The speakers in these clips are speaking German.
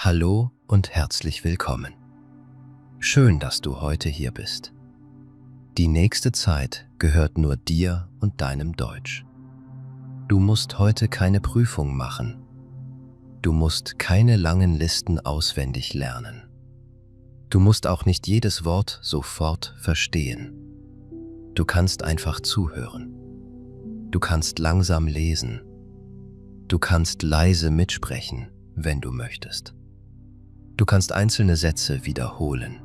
Hallo und herzlich willkommen. Schön, dass du heute hier bist. Die nächste Zeit gehört nur dir und deinem Deutsch. Du musst heute keine Prüfung machen. Du musst keine langen Listen auswendig lernen. Du musst auch nicht jedes Wort sofort verstehen. Du kannst einfach zuhören. Du kannst langsam lesen. Du kannst leise mitsprechen, wenn du möchtest. Du kannst einzelne Sätze wiederholen.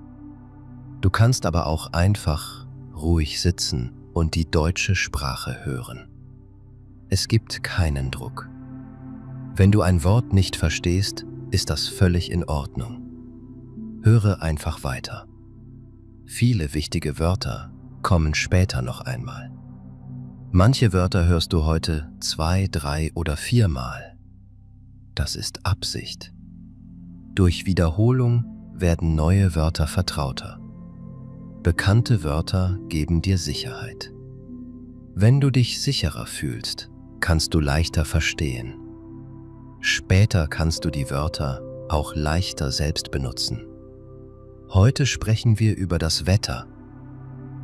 Du kannst aber auch einfach ruhig sitzen und die deutsche Sprache hören. Es gibt keinen Druck. Wenn du ein Wort nicht verstehst, ist das völlig in Ordnung. Höre einfach weiter. Viele wichtige Wörter kommen später noch einmal. Manche Wörter hörst du heute 2, 3 oder 4 Mal. Das ist Absicht. Durch Wiederholung werden neue Wörter vertrauter. Bekannte Wörter geben dir Sicherheit. Wenn du dich sicherer fühlst, kannst du leichter verstehen. Später kannst du die Wörter auch leichter selbst benutzen. Heute sprechen wir über das Wetter,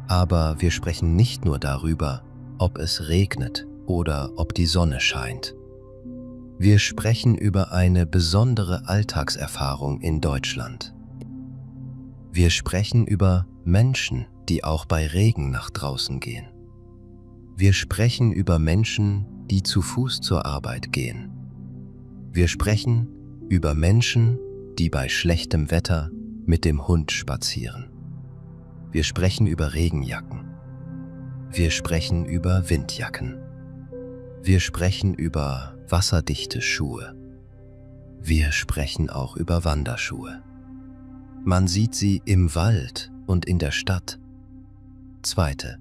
aber wir sprechen nicht nur darüber, ob es regnet oder ob die Sonne scheint. Wir sprechen über eine besondere Alltagserfahrung in Deutschland. Wir sprechen über Menschen, die auch bei Regen nach draußen gehen. Wir sprechen über Menschen, die zu Fuß zur Arbeit gehen. Wir sprechen über Menschen, die bei schlechtem Wetter mit dem Hund spazieren. Wir sprechen über Regenjacken. Wir sprechen über Windjacken. Wir sprechen über wasserdichte Schuhe. Wir sprechen auch über Wanderschuhe. Man sieht sie im Wald und in der Stadt. Zweite.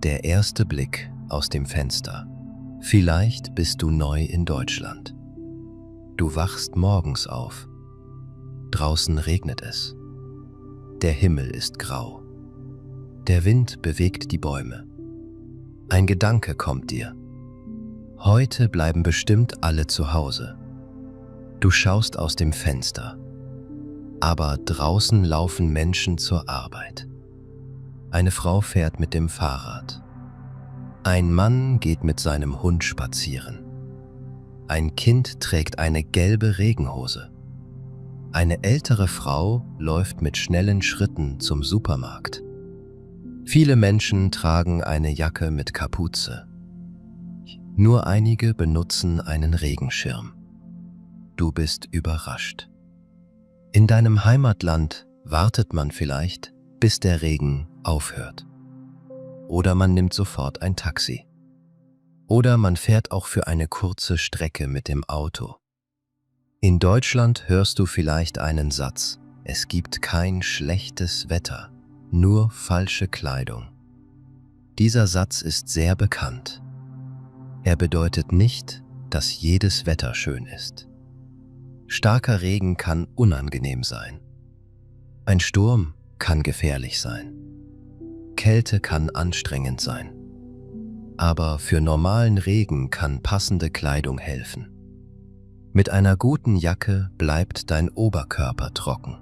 Der erste Blick aus dem Fenster. Vielleicht bist du neu in Deutschland. Du wachst morgens auf. Draußen regnet es. Der Himmel ist grau. Der Wind bewegt die Bäume. Ein Gedanke kommt dir. Heute bleiben bestimmt alle zu Hause. Du schaust aus dem Fenster. Aber draußen laufen Menschen zur Arbeit. Eine Frau fährt mit dem Fahrrad. Ein Mann geht mit seinem Hund spazieren. Ein Kind trägt eine gelbe Regenhose. Eine ältere Frau läuft mit schnellen Schritten zum Supermarkt. Viele Menschen tragen eine Jacke mit Kapuze. Nur einige benutzen einen Regenschirm. Du bist überrascht. In deinem Heimatland wartet man vielleicht, bis der Regen aufhört. Oder man nimmt sofort ein Taxi. Oder man fährt auch für eine kurze Strecke mit dem Auto. In Deutschland hörst du vielleicht einen Satz: Es gibt kein schlechtes Wetter, nur falsche Kleidung. Dieser Satz ist sehr bekannt. Er bedeutet nicht, dass jedes Wetter schön ist. Starker Regen kann unangenehm sein. Ein Sturm kann gefährlich sein. Kälte kann anstrengend sein. Aber für normalen Regen kann passende Kleidung helfen. Mit einer guten Jacke bleibt dein Oberkörper trocken.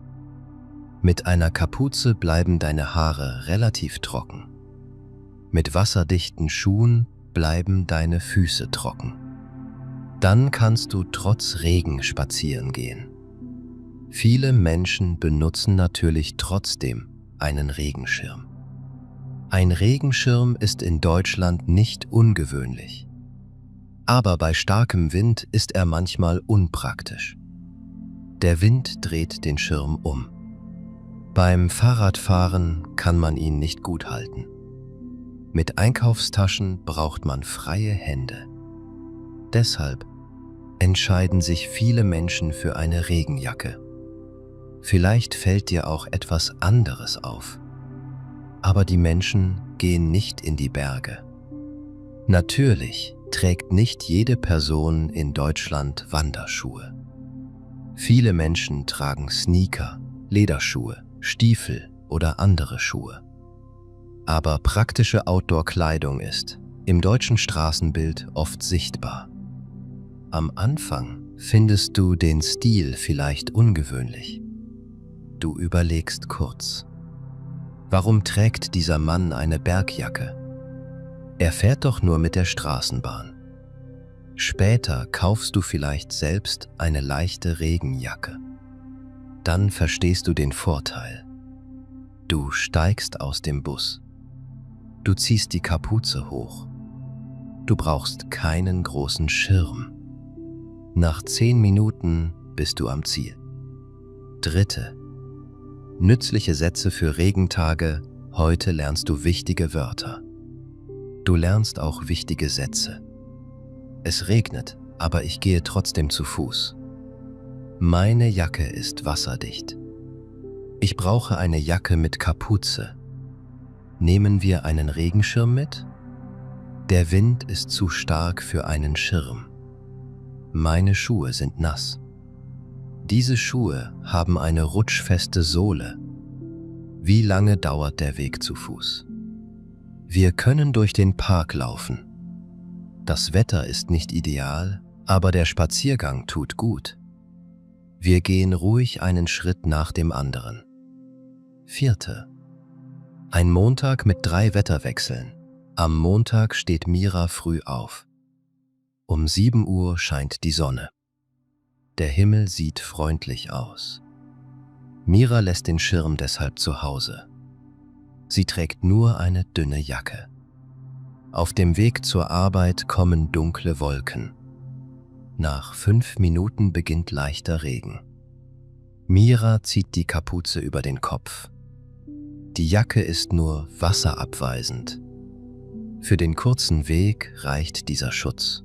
Mit einer Kapuze bleiben deine Haare relativ trocken. Mit wasserdichten Schuhen bleiben deine Füße trocken. Dann kannst du trotz Regen spazieren gehen. Viele Menschen benutzen natürlich trotzdem einen Regenschirm. Ein Regenschirm ist in Deutschland nicht ungewöhnlich. Aber bei starkem Wind ist er manchmal unpraktisch. Der Wind dreht den Schirm um. Beim Fahrradfahren kann man ihn nicht gut halten. Mit Einkaufstaschen braucht man freie Hände. Deshalb entscheiden sich viele Menschen für eine Regenjacke. Vielleicht fällt dir auch etwas anderes auf. Aber die Menschen gehen nicht in die Berge. Natürlich trägt nicht jede Person in Deutschland Wanderschuhe. Viele Menschen tragen Sneaker, Lederschuhe, Stiefel oder andere Schuhe. Aber praktische Outdoor-Kleidung ist im deutschen Straßenbild oft sichtbar. Am Anfang Findest du den Stil vielleicht ungewöhnlich? Du überlegst kurz. Warum trägt dieser Mann eine Bergjacke? Er fährt doch nur mit der Straßenbahn. Später kaufst du vielleicht selbst eine leichte Regenjacke. Dann verstehst du den Vorteil. Du steigst aus dem Bus. Du ziehst die Kapuze hoch. Du brauchst keinen großen Schirm. Nach 10 Minuten bist du am Ziel. 3. Nützliche Sätze für Regentage. Heute lernst du wichtige Wörter. Du lernst auch wichtige Sätze. Es regnet, aber ich gehe trotzdem zu Fuß. Meine Jacke ist wasserdicht. Ich brauche eine Jacke mit Kapuze. Nehmen wir einen Regenschirm mit? Der Wind ist zu stark für einen Schirm. Meine Schuhe sind nass. Diese Schuhe haben eine rutschfeste Sohle. Wie lange dauert der Weg zu Fuß? Wir können durch den Park laufen. Das Wetter ist nicht ideal, aber der Spaziergang tut gut. Wir gehen ruhig einen Schritt nach dem anderen. 4. Ein Montag mit 3 Wetterwechseln. Am Montag steht Mira früh auf. Um 7 Uhr scheint die Sonne. Der Himmel sieht freundlich aus. Mira lässt den Schirm deshalb zu Hause. Sie trägt nur eine dünne Jacke. Auf dem Weg zur Arbeit kommen dunkle Wolken. Nach 5 Minuten beginnt leichter Regen. Mira zieht die Kapuze über den Kopf. Die Jacke ist nur wasserabweisend. Für den kurzen Weg reicht dieser Schutz.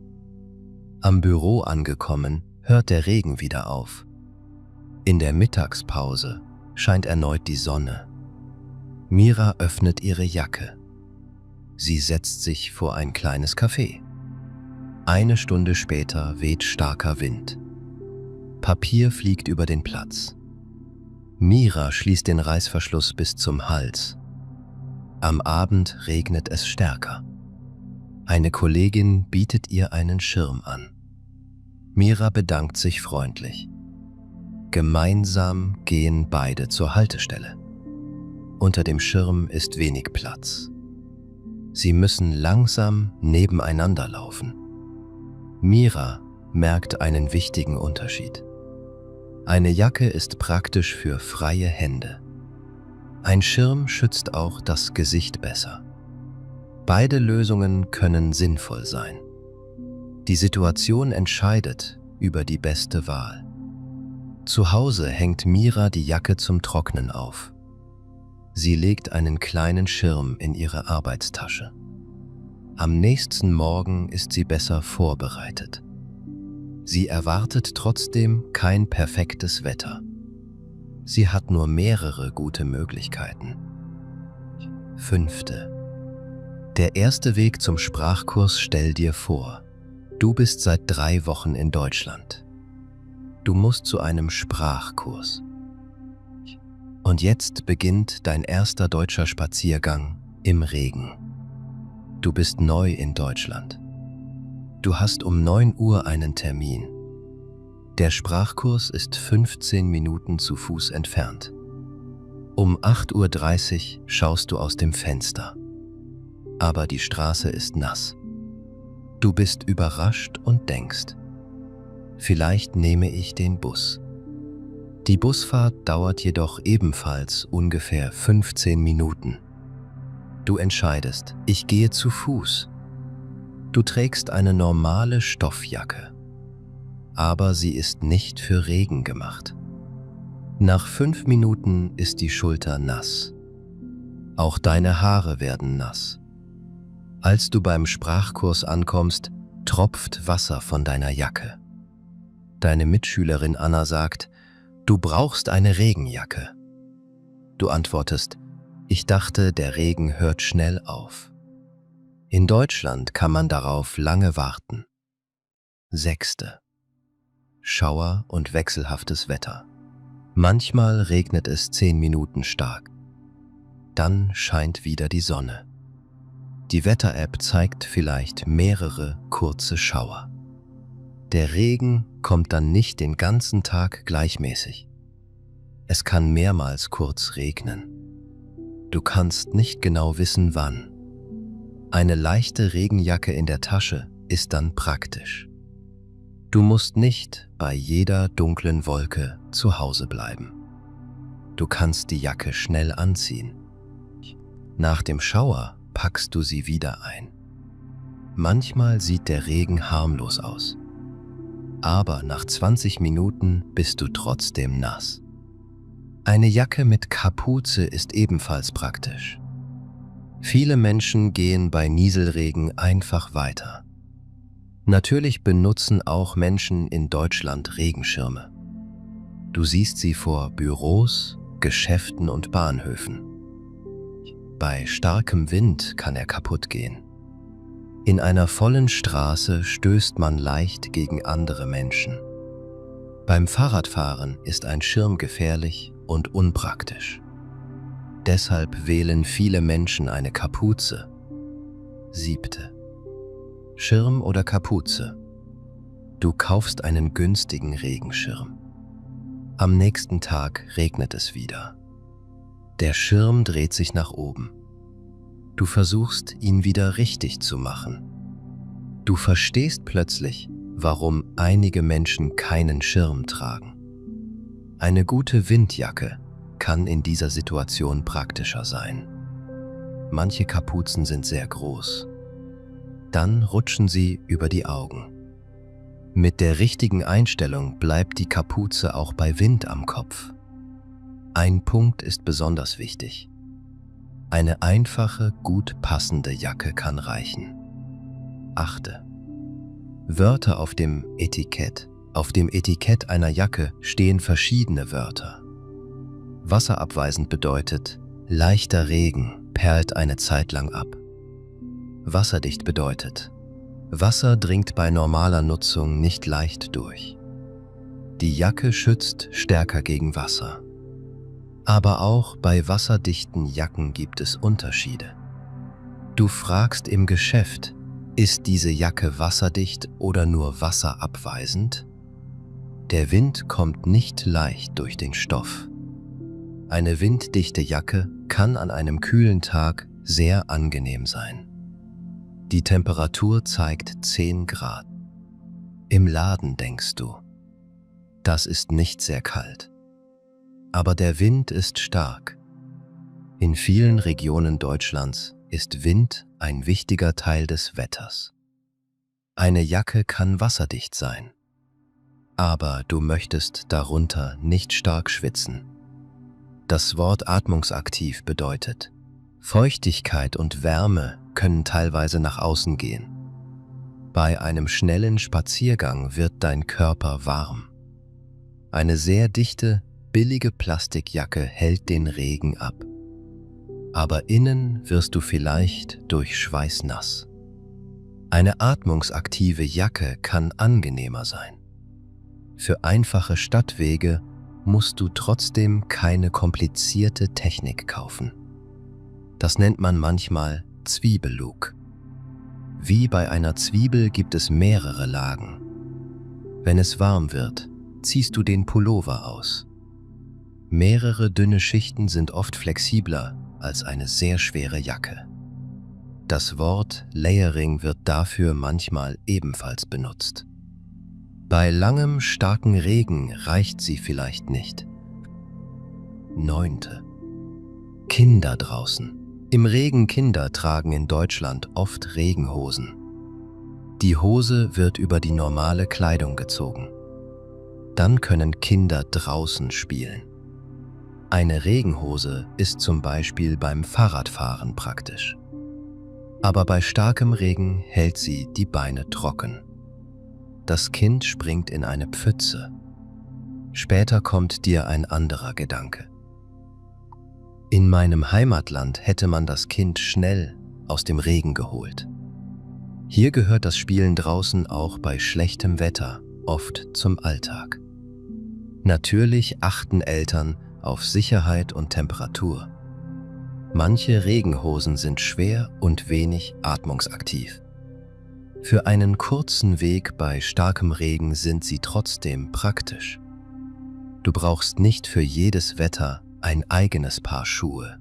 Am Büro angekommen, hört der Regen wieder auf. In der Mittagspause scheint erneut die Sonne. Mira öffnet ihre Jacke. Sie setzt sich vor ein kleines Café. 1 Stunde später weht starker Wind. Papier fliegt über den Platz. Mira schließt den Reißverschluss bis zum Hals. Am Abend regnet es stärker. Eine Kollegin bietet ihr einen Schirm an. Mira bedankt sich freundlich. Gemeinsam gehen beide zur Haltestelle. Unter dem Schirm ist wenig Platz. Sie müssen langsam nebeneinander laufen. Mira merkt einen wichtigen Unterschied. Eine Jacke ist praktisch für freie Hände. Ein Schirm schützt auch das Gesicht besser. Beide Lösungen können sinnvoll sein. Die Situation entscheidet über die beste Wahl. Zu Hause hängt Mira die Jacke zum Trocknen auf. Sie legt einen kleinen Schirm in ihre Arbeitstasche. Am nächsten Morgen ist sie besser vorbereitet. Sie erwartet trotzdem kein perfektes Wetter. Sie hat nur mehrere gute Möglichkeiten. 5. Der erste Weg zum Sprachkurs. Stell dir vor, du bist seit 3 Wochen in Deutschland. Du musst zu einem Sprachkurs. Und jetzt beginnt dein erster deutscher Spaziergang im Regen. Du bist neu in Deutschland. Du hast um 9 Uhr einen Termin. Der Sprachkurs ist 15 Minuten zu Fuß entfernt. Um 8:30 Uhr schaust du aus dem Fenster. Aber die Straße ist nass. Du bist überrascht und denkst, vielleicht nehme ich den Bus. Die Busfahrt dauert jedoch ebenfalls ungefähr 15 Minuten. Du entscheidest, ich gehe zu Fuß. Du trägst eine normale Stoffjacke, aber sie ist nicht für Regen gemacht. Nach 5 Minuten ist die Schulter nass. Auch deine Haare werden nass. Als du beim Sprachkurs ankommst, tropft Wasser von deiner Jacke. Deine Mitschülerin Anna sagt, du brauchst eine Regenjacke. Du antwortest, ich dachte, der Regen hört schnell auf. In Deutschland kann man darauf lange warten. 6. Schauer und wechselhaftes Wetter. Manchmal regnet es 10 Minuten stark. Dann scheint wieder die Sonne. Die Wetter-App zeigt vielleicht mehrere kurze Schauer. Der Regen kommt dann nicht den ganzen Tag gleichmäßig. Es kann mehrmals kurz regnen. Du kannst nicht genau wissen, wann. Eine leichte Regenjacke in der Tasche ist dann praktisch. Du musst nicht bei jeder dunklen Wolke zu Hause bleiben. Du kannst die Jacke schnell anziehen. Nach dem Schauer packst du sie wieder ein. Manchmal sieht der Regen harmlos aus. Aber nach 20 Minuten bist du trotzdem nass. Eine Jacke mit Kapuze ist ebenfalls praktisch. Viele Menschen gehen bei Nieselregen einfach weiter. Natürlich benutzen auch Menschen in Deutschland Regenschirme. Du siehst sie vor Büros, Geschäften und Bahnhöfen. Bei starkem Wind kann er kaputt gehen. In einer vollen Straße stößt man leicht gegen andere Menschen. Beim Fahrradfahren ist ein Schirm gefährlich und unpraktisch. Deshalb wählen viele Menschen eine Kapuze. 7. Schirm oder Kapuze. Du kaufst einen günstigen Regenschirm. Am nächsten Tag regnet es wieder. Der Schirm dreht sich nach oben. Du versuchst, ihn wieder richtig zu machen. Du verstehst plötzlich, warum einige Menschen keinen Schirm tragen. Eine gute Windjacke kann in dieser Situation praktischer sein. Manche Kapuzen sind sehr groß. Dann rutschen sie über die Augen. Mit der richtigen Einstellung bleibt die Kapuze auch bei Wind am Kopf. Ein Punkt ist besonders wichtig. Eine einfache, gut passende Jacke kann reichen. 8. Wörter auf dem Etikett. Auf dem Etikett einer Jacke stehen verschiedene Wörter. Wasserabweisend bedeutet, leichter Regen perlt eine Zeit lang ab. Wasserdicht bedeutet, Wasser dringt bei normaler Nutzung nicht leicht durch. Die Jacke schützt stärker gegen Wasser. Aber auch bei wasserdichten Jacken gibt es Unterschiede. Du fragst im Geschäft, ist diese Jacke wasserdicht oder nur wasserabweisend? Der Wind kommt nicht leicht durch den Stoff. Eine winddichte Jacke kann an einem kühlen Tag sehr angenehm sein. Die Temperatur zeigt 10 Grad. Im Laden denkst du, das ist nicht sehr kalt. Aber der Wind ist stark. In vielen Regionen Deutschlands ist Wind ein wichtiger Teil des Wetters. Eine Jacke kann wasserdicht sein, aber du möchtest darunter nicht stark schwitzen. Das Wort atmungsaktiv bedeutet, Feuchtigkeit und Wärme können teilweise nach außen gehen. Bei einem schnellen Spaziergang wird dein Körper warm. Eine sehr dichte, billige Plastikjacke hält den Regen ab. Aber innen wirst du vielleicht durch Schweiß nass. Eine atmungsaktive Jacke kann angenehmer sein. Für einfache Stadtwege musst du trotzdem keine komplizierte Technik kaufen. Das nennt man manchmal Zwiebellook. Wie bei einer Zwiebel gibt es mehrere Lagen. Wenn es warm wird, ziehst du den Pullover aus. Mehrere dünne Schichten sind oft flexibler als eine sehr schwere Jacke. Das Wort Layering wird dafür manchmal ebenfalls benutzt. Bei langem, starken Regen reicht sie vielleicht nicht. 9. Kinder draußen. Im Regen Kinder tragen in Deutschland oft Regenhosen. Die Hose wird über die normale Kleidung gezogen. Dann können Kinder draußen spielen. Eine Regenhose ist zum Beispiel beim Fahrradfahren praktisch. Aber bei starkem Regen hält sie die Beine trocken. Das Kind springt in eine Pfütze. Später kommt dir ein anderer Gedanke. In meinem Heimatland hätte man das Kind schnell aus dem Regen geholt. Hier gehört das Spielen draußen auch bei schlechtem Wetter oft zum Alltag. Natürlich achten Eltern auf Sicherheit und Temperatur. Manche Regenhosen sind schwer und wenig atmungsaktiv. Für einen kurzen Weg bei starkem Regen sind sie trotzdem praktisch. Du brauchst nicht für jedes Wetter ein eigenes Paar Schuhe.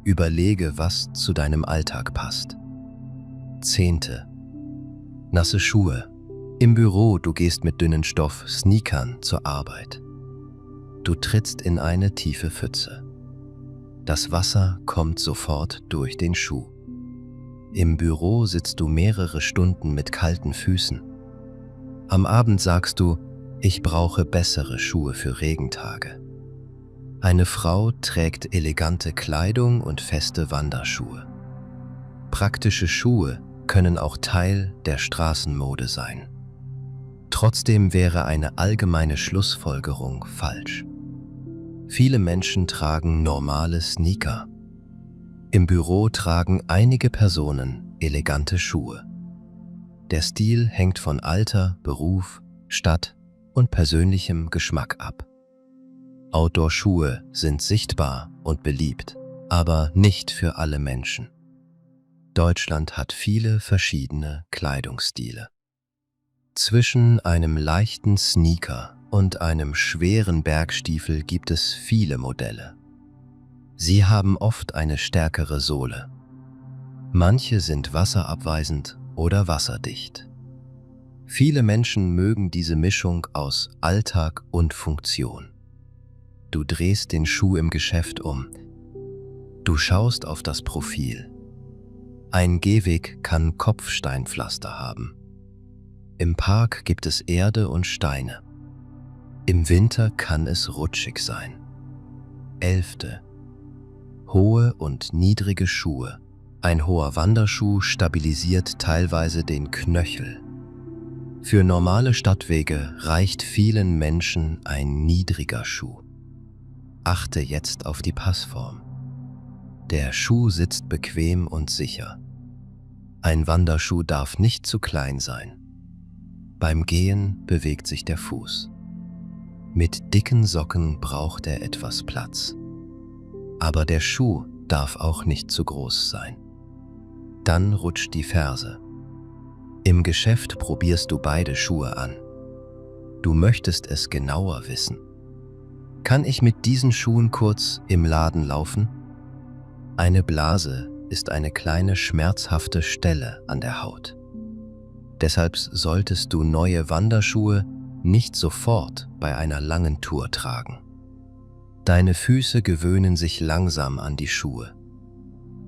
Überlege, was zu deinem Alltag passt. 10. Nasse Schuhe. Im Büro, du gehst mit dünnen Stoff-Sneakern zur Arbeit. Du trittst in eine tiefe Pfütze. Das Wasser kommt sofort durch den Schuh. Im Büro sitzt du mehrere Stunden mit kalten Füßen. Am Abend sagst du, ich brauche bessere Schuhe für Regentage. Eine Frau trägt elegante Kleidung und feste Wanderschuhe. Praktische Schuhe können auch Teil der Straßenmode sein. Trotzdem wäre eine allgemeine Schlussfolgerung falsch. Viele Menschen tragen normale Sneaker. Im Büro tragen einige Personen elegante Schuhe. Der Stil hängt von Alter, Beruf, Stadt und persönlichem Geschmack ab. Outdoor-Schuhe sind sichtbar und beliebt, aber nicht für alle Menschen. Deutschland hat viele verschiedene Kleidungsstile. Zwischen einem leichten Sneaker und einem schweren Bergstiefel gibt es viele Modelle. Sie haben oft eine stärkere Sohle. Manche sind wasserabweisend oder wasserdicht. Viele Menschen mögen diese Mischung aus Alltag und Funktion. Du drehst den Schuh im Geschäft um. Du schaust auf das Profil. Ein Gehweg kann Kopfsteinpflaster haben. Im Park gibt es Erde und Steine. Im Winter kann es rutschig sein. 11. Hohe und niedrige Schuhe. Ein hoher Wanderschuh stabilisiert teilweise den Knöchel. Für normale Stadtwege reicht vielen Menschen ein niedriger Schuh. Achte jetzt auf die Passform. Der Schuh sitzt bequem und sicher. Ein Wanderschuh darf nicht zu klein sein. Beim Gehen bewegt sich der Fuß. Mit dicken Socken braucht er etwas Platz. Aber der Schuh darf auch nicht zu groß sein. Dann rutscht die Ferse. Im Geschäft probierst du beide Schuhe an. Du möchtest es genauer wissen. Kann ich mit diesen Schuhen kurz im Laden laufen? Eine Blase ist eine kleine schmerzhafte Stelle an der Haut. Deshalb solltest du neue Wanderschuhe nicht sofort bei einer langen Tour tragen. Deine Füße gewöhnen sich langsam an die Schuhe.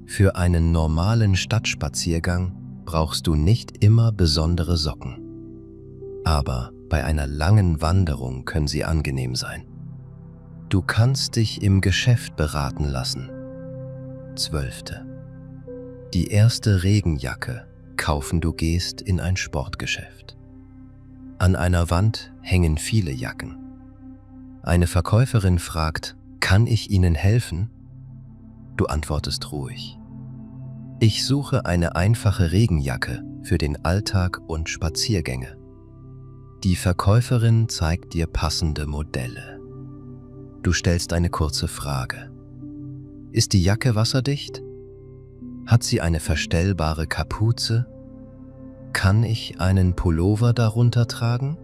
Für einen normalen Stadtspaziergang brauchst du nicht immer besondere Socken. Aber bei einer langen Wanderung können sie angenehm sein. Du kannst dich im Geschäft beraten lassen. 12. Die erste Regenjacke kaufen du gehst in ein Sportgeschäft. An einer Wand hängen viele Jacken. Eine Verkäuferin fragt, kann ich Ihnen helfen? Du antwortest ruhig. Ich suche eine einfache Regenjacke für den Alltag und Spaziergänge. Die Verkäuferin zeigt dir passende Modelle. Du stellst eine kurze Frage. Ist die Jacke wasserdicht? Hat sie eine verstellbare Kapuze? Kann ich einen Pullover darunter tragen?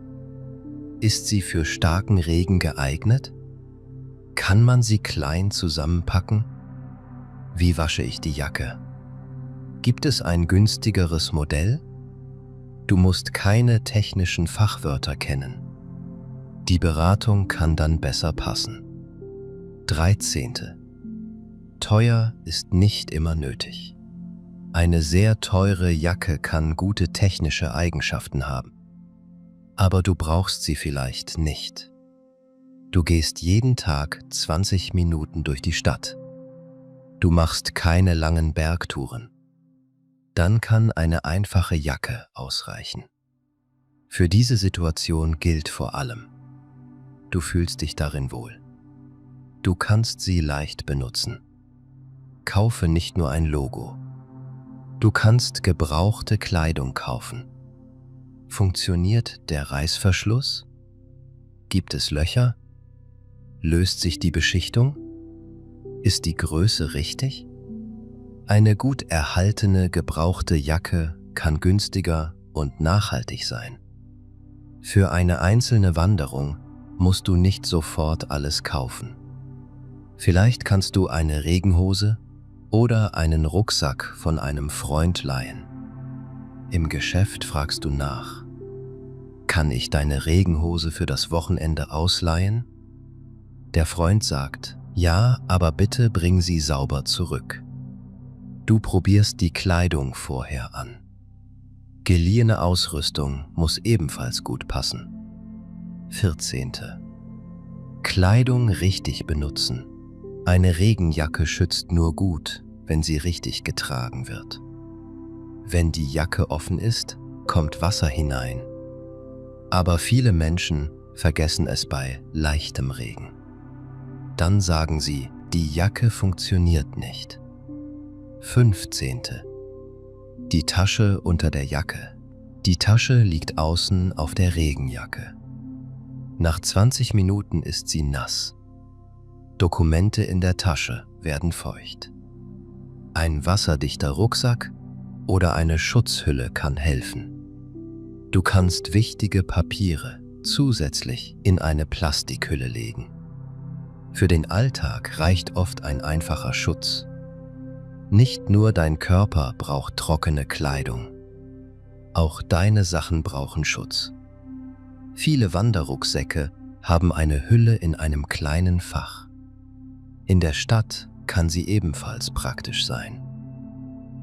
Ist sie für starken Regen geeignet? Kann man sie klein zusammenpacken? Wie wasche ich die Jacke? Gibt es ein günstigeres Modell? Du musst keine technischen Fachwörter kennen. Die Beratung kann dann besser passen. 13. Teuer ist nicht immer nötig. Eine sehr teure Jacke kann gute technische Eigenschaften haben. Aber du brauchst sie vielleicht nicht. Du gehst jeden Tag 20 Minuten durch die Stadt. Du machst keine langen Bergtouren. Dann kann eine einfache Jacke ausreichen. Für diese Situation gilt vor allem: Du fühlst dich darin wohl. Du kannst sie leicht benutzen. Kaufe nicht nur ein Logo. Du kannst gebrauchte Kleidung kaufen. Funktioniert der Reißverschluss? Gibt es Löcher? Löst sich die Beschichtung? Ist die Größe richtig? Eine gut erhaltene, gebrauchte Jacke kann günstiger und nachhaltig sein. Für eine einzelne Wanderung musst du nicht sofort alles kaufen. Vielleicht kannst du eine Regenhose oder einen Rucksack von einem Freund leihen. Im Geschäft fragst du nach: Kann ich deine Regenhose für das Wochenende ausleihen? Der Freund sagt: Ja, aber bitte bring sie sauber zurück. Du probierst die Kleidung vorher an. Geliehene Ausrüstung muss ebenfalls gut passen. 14. Kleidung richtig benutzen. Eine Regenjacke schützt nur gut, wenn sie richtig getragen wird. Wenn die Jacke offen ist, kommt Wasser hinein. Aber viele Menschen vergessen es bei leichtem Regen. Dann sagen sie, die Jacke funktioniert nicht. 15. Die Tasche unter der Jacke. Die Tasche liegt außen auf der Regenjacke. Nach 20 Minuten ist sie nass. Dokumente in der Tasche werden feucht. Ein wasserdichter Rucksack oder eine Schutzhülle kann helfen. Du kannst wichtige Papiere zusätzlich in eine Plastikhülle legen. Für den Alltag reicht oft ein einfacher Schutz. Nicht nur dein Körper braucht trockene Kleidung. Auch deine Sachen brauchen Schutz. Viele Wanderrucksäcke haben eine Hülle in einem kleinen Fach. In der Stadt kann sie ebenfalls praktisch sein.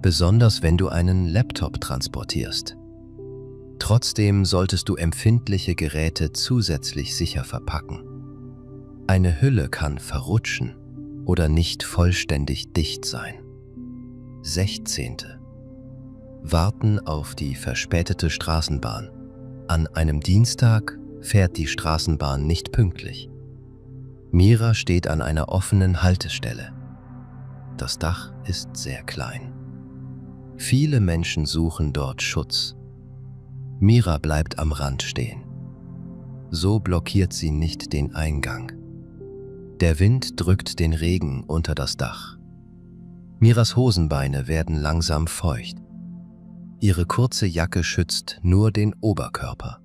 Besonders wenn du einen Laptop transportierst. Trotzdem solltest du empfindliche Geräte zusätzlich sicher verpacken. Eine Hülle kann verrutschen oder nicht vollständig dicht sein. 16. Warten auf die verspätete Straßenbahn. An einem Dienstag fährt die Straßenbahn nicht pünktlich. Mira steht an einer offenen Haltestelle. Das Dach ist sehr klein. Viele Menschen suchen dort Schutz. Mira bleibt am Rand stehen. So blockiert sie nicht den Eingang. Der Wind drückt den Regen unter das Dach. Miras Hosenbeine werden langsam feucht. Ihre kurze Jacke schützt nur den Oberkörper.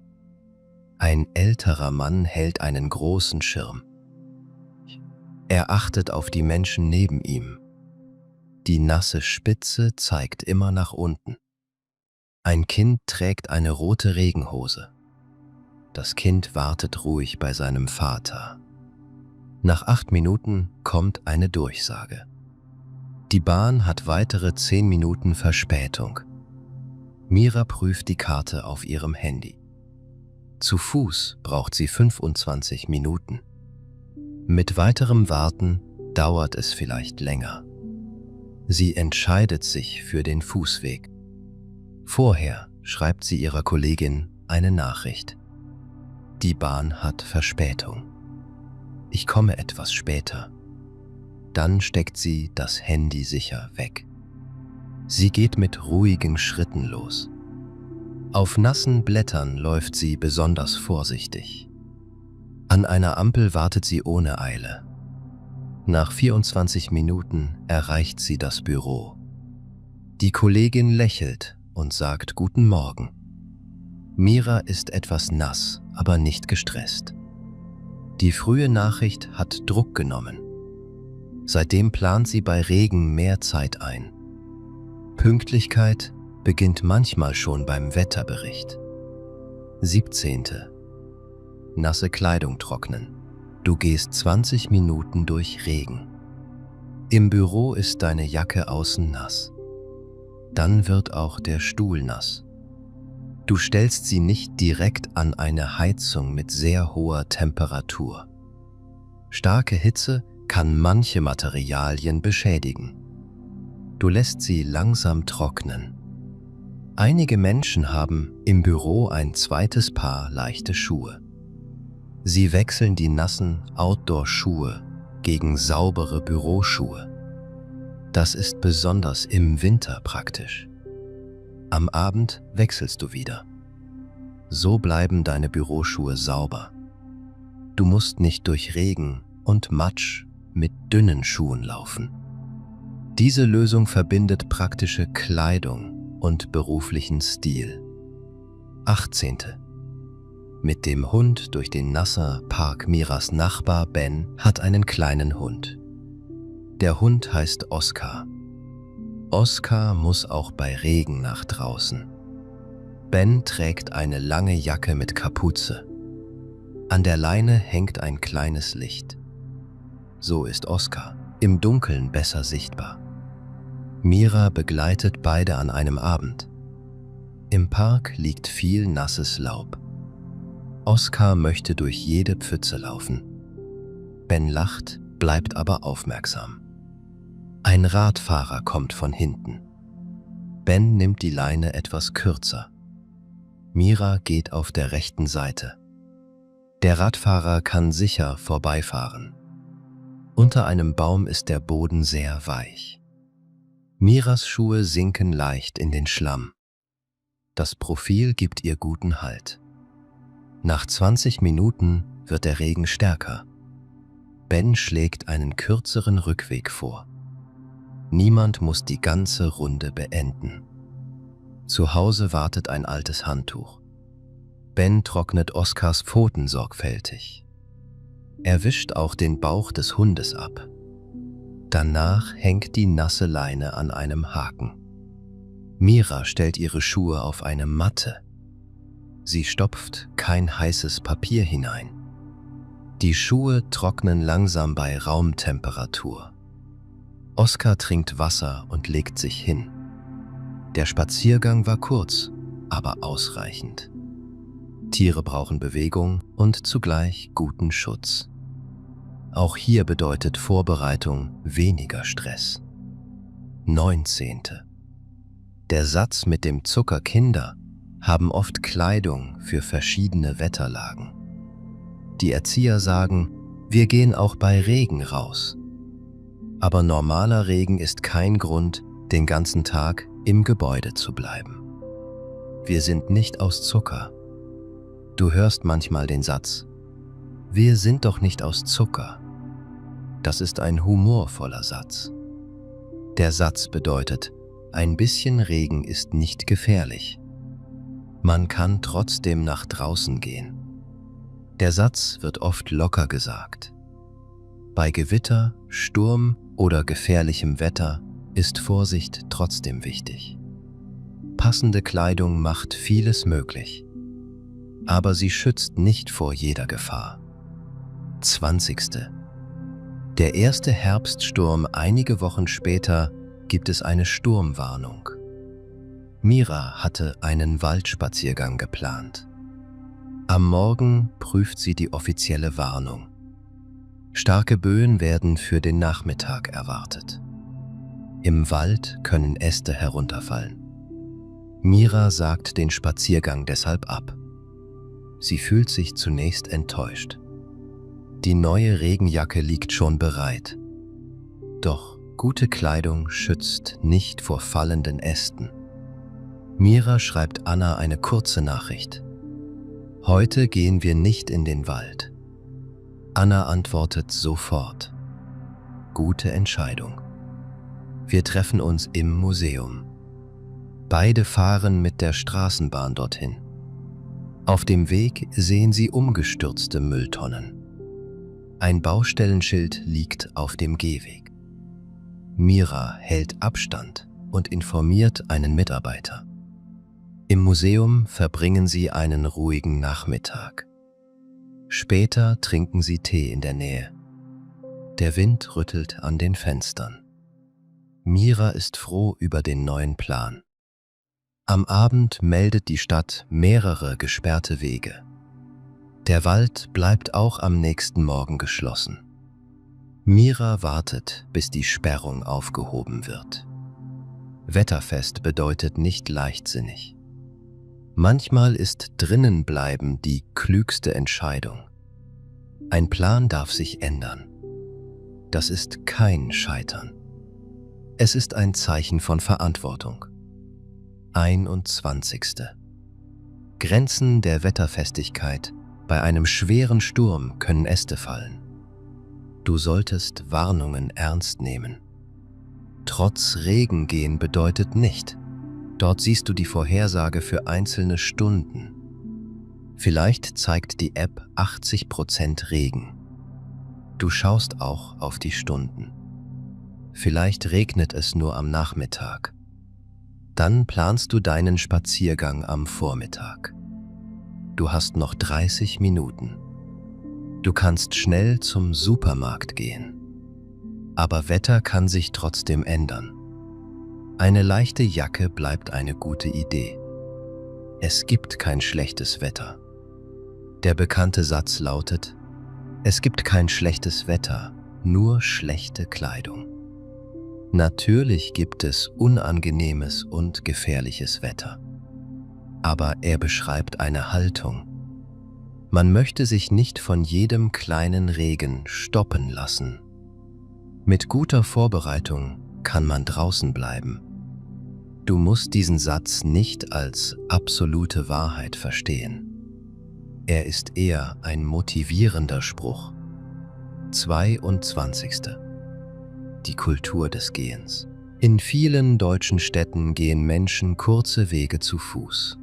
Ein älterer Mann hält einen großen Schirm. Er achtet auf die Menschen neben ihm. Die nasse Spitze zeigt immer nach unten. Ein Kind trägt eine rote Regenhose. Das Kind wartet ruhig bei seinem Vater. Nach 8 Minuten kommt eine Durchsage. Die Bahn hat weitere 10 Minuten Verspätung. Mira prüft die Karte auf ihrem Handy. Zu Fuß braucht sie 25 Minuten. Mit weiterem Warten dauert es vielleicht länger. Sie entscheidet sich für den Fußweg. Vorher schreibt sie ihrer Kollegin eine Nachricht. Die Bahn hat Verspätung. Ich komme etwas später. Dann steckt sie das Handy sicher weg. Sie geht mit ruhigen Schritten los. Auf nassen Blättern läuft sie besonders vorsichtig. An einer Ampel wartet sie ohne Eile. Nach 24 Minuten erreicht sie das Büro. Die Kollegin lächelt und sagt Guten Morgen. Mira ist etwas nass, aber nicht gestresst. Die frühe Nachricht hat Druck genommen. Seitdem plant sie bei Regen mehr Zeit ein. Pünktlichkeit beginnt manchmal schon beim Wetterbericht. 17. Nasse Kleidung trocknen. Du gehst 20 Minuten durch Regen. Im Büro ist deine Jacke außen nass. Dann wird auch der Stuhl nass. Du stellst sie nicht direkt an eine Heizung mit sehr hoher Temperatur. Starke Hitze kann manche Materialien beschädigen. Du lässt sie langsam trocknen. Einige Menschen haben im Büro ein zweites Paar leichte Schuhe. Sie wechseln die nassen Outdoor-Schuhe gegen saubere Büroschuhe. Das ist besonders im Winter praktisch. Am Abend wechselst du wieder. So bleiben deine Büroschuhe sauber. Du musst nicht durch Regen und Matsch mit dünnen Schuhen laufen. Diese Lösung verbindet praktische Kleidung und beruflichen Stil. 18. Mit dem Hund durch den Nasser Park. Miras Nachbar Ben hat einen kleinen Hund. Der Hund heißt Oscar. Oscar muss auch bei Regen nach draußen. Ben trägt eine lange Jacke mit Kapuze. An der Leine hängt ein kleines Licht. So ist Oscar im Dunkeln besser sichtbar. Mira begleitet beide an einem Abend. Im Park liegt viel nasses Laub. Oscar möchte durch jede Pfütze laufen. Ben lacht, bleibt aber aufmerksam. Ein Radfahrer kommt von hinten. Ben nimmt die Leine etwas kürzer. Mira geht auf der rechten Seite. Der Radfahrer kann sicher vorbeifahren. Unter einem Baum ist der Boden sehr weich. Miras Schuhe sinken leicht in den Schlamm. Das Profil gibt ihr guten Halt. Nach 20 Minuten wird der Regen stärker. Ben schlägt einen kürzeren Rückweg vor. Niemand muss die ganze Runde beenden. Zu Hause wartet ein altes Handtuch. Ben trocknet Oscars Pfoten sorgfältig. Er wischt auch den Bauch des Hundes ab. Danach hängt die nasse Leine an einem Haken. Mira stellt ihre Schuhe auf eine Matte. Sie stopft kein heißes Papier hinein. Die Schuhe trocknen langsam bei Raumtemperatur. Oscar trinkt Wasser und legt sich hin. Der Spaziergang war kurz, aber ausreichend. Tiere brauchen Bewegung und zugleich guten Schutz. Auch hier bedeutet Vorbereitung weniger Stress. 19. Der Satz mit dem Zucker: Kinder haben oft Kleidung für verschiedene Wetterlagen. Die Erzieher sagen, wir gehen auch bei Regen raus. Aber normaler Regen ist kein Grund, den ganzen Tag im Gebäude zu bleiben. Wir sind nicht aus Zucker. Du hörst manchmal den Satz, wir sind doch nicht aus Zucker. Das ist ein humorvoller Satz. Der Satz bedeutet, ein bisschen Regen ist nicht gefährlich. Man kann trotzdem nach draußen gehen. Der Satz wird oft locker gesagt. Bei Gewitter, Sturm oder gefährlichem Wetter ist Vorsicht trotzdem wichtig. Passende Kleidung macht vieles möglich, aber sie schützt nicht vor jeder Gefahr. 20. Der erste Herbststurm einige Wochen später gibt es eine Sturmwarnung. Mira hatte einen Waldspaziergang geplant. Am Morgen prüft sie die offizielle Warnung. Starke Böen werden für den Nachmittag erwartet. Im Wald können Äste herunterfallen. Mira sagt den Spaziergang deshalb ab. Sie fühlt sich zunächst enttäuscht. Die neue Regenjacke liegt schon bereit. Doch gute Kleidung schützt nicht vor fallenden Ästen. Mira schreibt Anna eine kurze Nachricht. Heute gehen wir nicht in den Wald. Anna antwortet sofort. Gute Entscheidung. Wir treffen uns im Museum. Beide fahren mit der Straßenbahn dorthin. Auf dem Weg sehen sie umgestürzte Mülltonnen. Ein Baustellenschild liegt auf dem Gehweg. Mira hält Abstand und informiert einen Mitarbeiter. Im Museum verbringen sie einen ruhigen Nachmittag. Später trinken sie Tee in der Nähe. Der Wind rüttelt an den Fenstern. Mira ist froh über den neuen Plan. Am Abend meldet die Stadt mehrere gesperrte Wege. Der Wald bleibt auch am nächsten Morgen geschlossen. Mira wartet, bis die Sperrung aufgehoben wird. Wetterfest bedeutet nicht leichtsinnig. Manchmal ist Drinnenbleiben die klügste Entscheidung. Ein Plan darf sich ändern. Das ist kein Scheitern. Es ist ein Zeichen von Verantwortung. 21. Grenzen der Wetterfestigkeit. Bei einem schweren Sturm können Äste fallen. Du solltest Warnungen ernst nehmen. Trotz Regen gehen bedeutet nicht, Dort siehst du die Vorhersage für einzelne Stunden. Vielleicht zeigt die App 80% Regen. Du schaust auch auf die Stunden. Vielleicht regnet es nur am Nachmittag. Dann planst du deinen Spaziergang am Vormittag. Du hast noch 30 Minuten. Du kannst schnell zum Supermarkt gehen. Aber Wetter kann sich trotzdem ändern. Eine leichte Jacke bleibt eine gute Idee. Es gibt kein schlechtes Wetter. Der bekannte Satz lautet: Es gibt kein schlechtes Wetter, nur schlechte Kleidung. Natürlich gibt es unangenehmes und gefährliches Wetter. Aber er beschreibt eine Haltung. Man möchte sich nicht von jedem kleinen Regen stoppen lassen. Mit guter Vorbereitung kann man draußen bleiben. Du musst diesen Satz nicht als absolute Wahrheit verstehen. Er ist eher ein motivierender Spruch. 22. Die Kultur des Gehens. In vielen deutschen Städten gehen Menschen kurze Wege zu Fuß.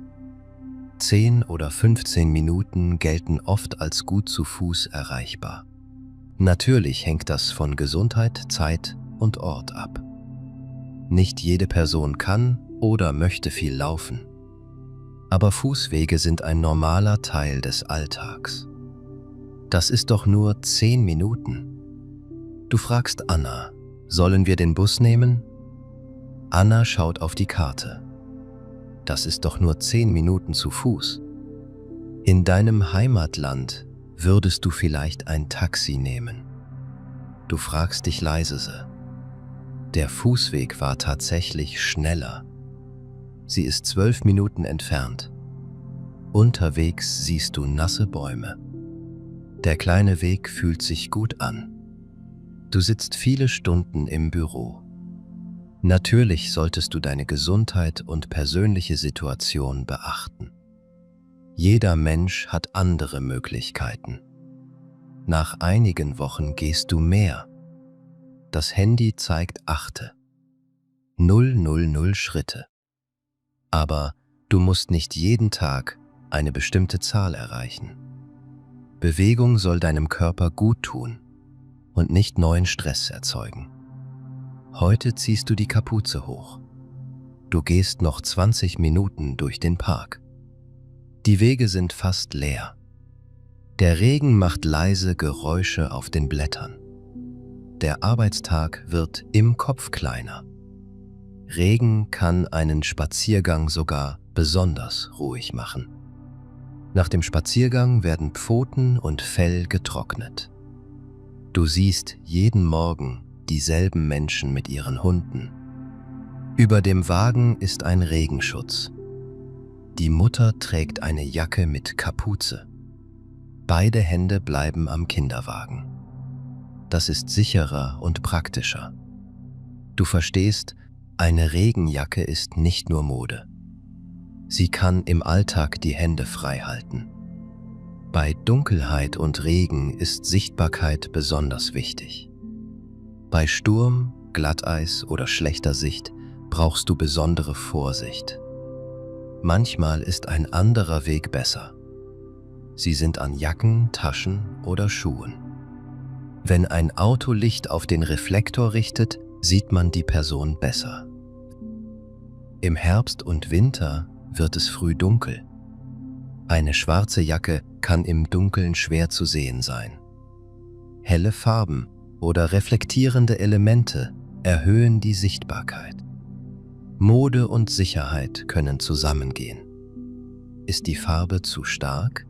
10 oder 15 Minuten gelten oft als gut zu Fuß erreichbar. Natürlich hängt das von Gesundheit, Zeit und Ort ab. Nicht jede Person kann oder möchte viel laufen. Aber Fußwege sind ein normaler Teil des Alltags. Das ist doch nur 10 Minuten. Du fragst Anna: Sollen wir den Bus nehmen? Anna schaut auf die Karte. Das ist doch nur 10 Minuten zu Fuß. In deinem Heimatland würdest du vielleicht ein Taxi nehmen. Du fragst dich leise: Der Fußweg war tatsächlich schneller. Sie ist 12 Minuten entfernt. Unterwegs siehst du nasse Bäume. Der kleine Weg fühlt sich gut an. Du sitzt viele Stunden im Büro. Natürlich solltest du deine Gesundheit und persönliche Situation beachten. Jeder Mensch hat andere Möglichkeiten. Nach einigen Wochen gehst du mehr. Das Handy zeigt 000 Schritte. Aber du musst nicht jeden Tag eine bestimmte Zahl erreichen. Bewegung soll deinem Körper gut tun und nicht neuen Stress erzeugen. Heute ziehst du die Kapuze hoch. Du gehst noch 20 Minuten durch den Park. Die Wege sind fast leer. Der Regen macht leise Geräusche auf den Blättern. Der Arbeitstag wird im Kopf kleiner. Regen kann einen Spaziergang sogar besonders ruhig machen. Nach dem Spaziergang werden Pfoten und Fell getrocknet. Du siehst jeden Morgen dieselben Menschen mit ihren Hunden. Über dem Wagen ist ein Regenschutz. Die Mutter trägt eine Jacke mit Kapuze. Beide Hände bleiben am Kinderwagen. Das ist sicherer und praktischer. Du verstehst, eine Regenjacke ist nicht nur Mode. Sie kann im Alltag die Hände frei halten. Bei Dunkelheit und Regen ist Sichtbarkeit besonders wichtig. Bei Sturm, Glatteis oder schlechter Sicht brauchst du besondere Vorsicht. Manchmal ist ein anderer Weg besser. Sie sind an Jacken, Taschen oder Schuhen. Wenn ein Auto Licht auf den Reflektor richtet, sieht man die Person besser. Im Herbst und Winter wird es früh dunkel. Eine schwarze Jacke kann im Dunkeln schwer zu sehen sein. Helle Farben oder reflektierende Elemente erhöhen die Sichtbarkeit. Mode und Sicherheit können zusammengehen. Ist die Farbe zu stark?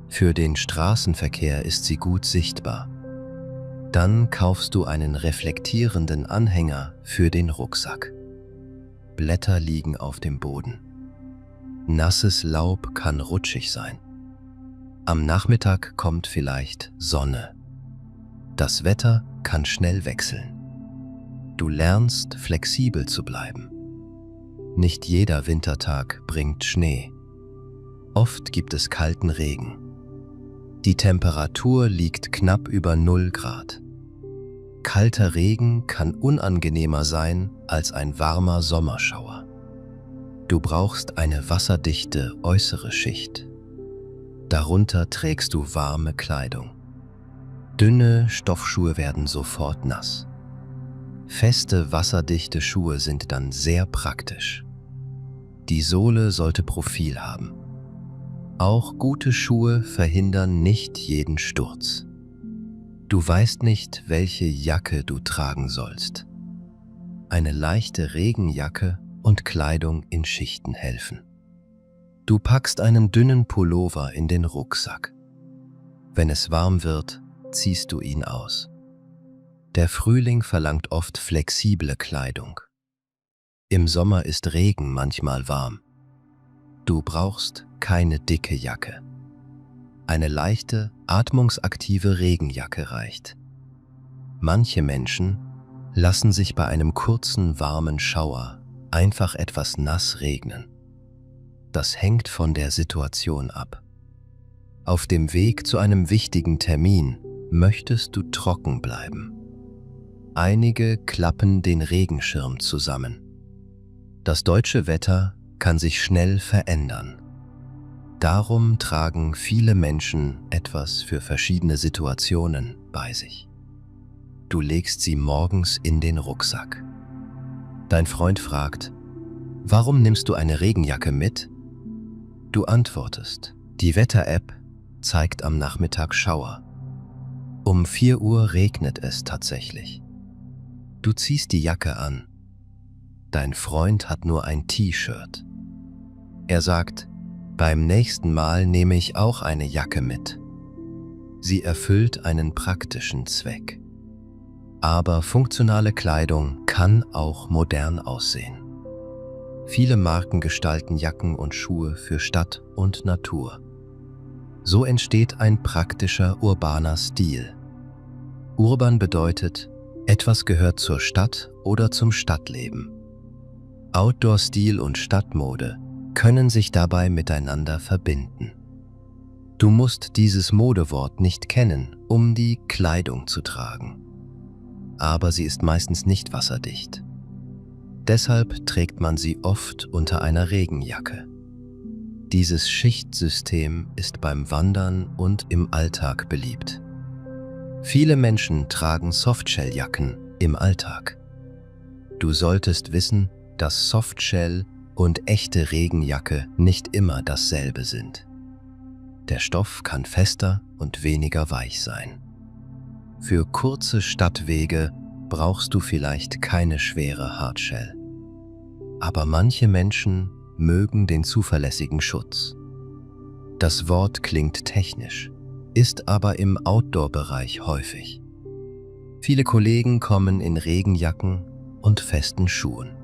Für den Straßenverkehr ist sie gut sichtbar. Dann kaufst du einen reflektierenden Anhänger für den Rucksack. Blätter liegen auf dem Boden. Nasses Laub kann rutschig sein. Am Nachmittag kommt vielleicht Sonne. Das Wetter kann schnell wechseln. Du lernst, flexibel zu bleiben. Nicht jeder Wintertag bringt Schnee. Oft gibt es kalten Regen. Die Temperatur liegt knapp über 0 Grad. Kalter Regen kann unangenehmer sein als ein warmer Sommerschauer. Du brauchst eine wasserdichte äußere Schicht. Darunter trägst du warme Kleidung. Dünne Stoffschuhe werden sofort nass. Feste, wasserdichte Schuhe sind dann sehr praktisch. Die Sohle sollte Profil haben. Auch gute Schuhe verhindern nicht jeden Sturz. Du weißt nicht, welche Jacke du tragen sollst. Eine leichte Regenjacke und Kleidung in Schichten helfen. Du packst einen dünnen Pullover in den Rucksack. Wenn es warm wird, ziehst du ihn aus. Der Frühling verlangt oft flexible Kleidung. Im Sommer ist Regen manchmal warm. Du brauchst keine dicke Jacke. Eine leichte, atmungsaktive Regenjacke reicht. Manche Menschen lassen sich bei einem kurzen, warmen Schauer einfach etwas nass regnen. Das hängt von der Situation ab. Auf dem Weg zu einem wichtigen Termin möchtest du trocken bleiben. Einige klappen den Regenschirm zusammen. Das deutsche Wetter kann sich schnell verändern. Darum tragen viele Menschen etwas für verschiedene Situationen bei sich. Du legst sie morgens in den Rucksack. Dein Freund fragt, warum nimmst du eine Regenjacke mit? Du antwortest, die Wetter-App zeigt am Nachmittag Schauer. Um 4 Uhr regnet es tatsächlich. Du ziehst die Jacke an. Dein Freund hat nur ein T-Shirt. Er sagt, beim nächsten Mal nehme ich auch eine Jacke mit. Sie erfüllt einen praktischen Zweck. Aber funktionale Kleidung kann auch modern aussehen. Viele Marken gestalten Jacken und Schuhe für Stadt und Natur. So entsteht ein praktischer urbaner Stil. Urban bedeutet, etwas gehört zur Stadt oder zum Stadtleben. Outdoor-Stil und Stadtmode können sich dabei miteinander verbinden. Du musst dieses Modewort nicht kennen, um die Kleidung zu tragen. Aber sie ist meistens nicht wasserdicht. Deshalb trägt man sie oft unter einer Regenjacke. Dieses Schichtsystem ist beim Wandern und im Alltag beliebt. Viele Menschen tragen Softshell-Jacken im Alltag. Du solltest wissen, dass Softshell und echte Regenjacke nicht immer dasselbe sind. Der Stoff kann fester und weniger weich sein. Für kurze Stadtwege brauchst du vielleicht keine schwere Hardshell. Aber manche Menschen mögen den zuverlässigen Schutz. Das Wort klingt technisch, ist aber im Outdoor-Bereich häufig. Viele Kollegen kommen in Regenjacken und festen Schuhen.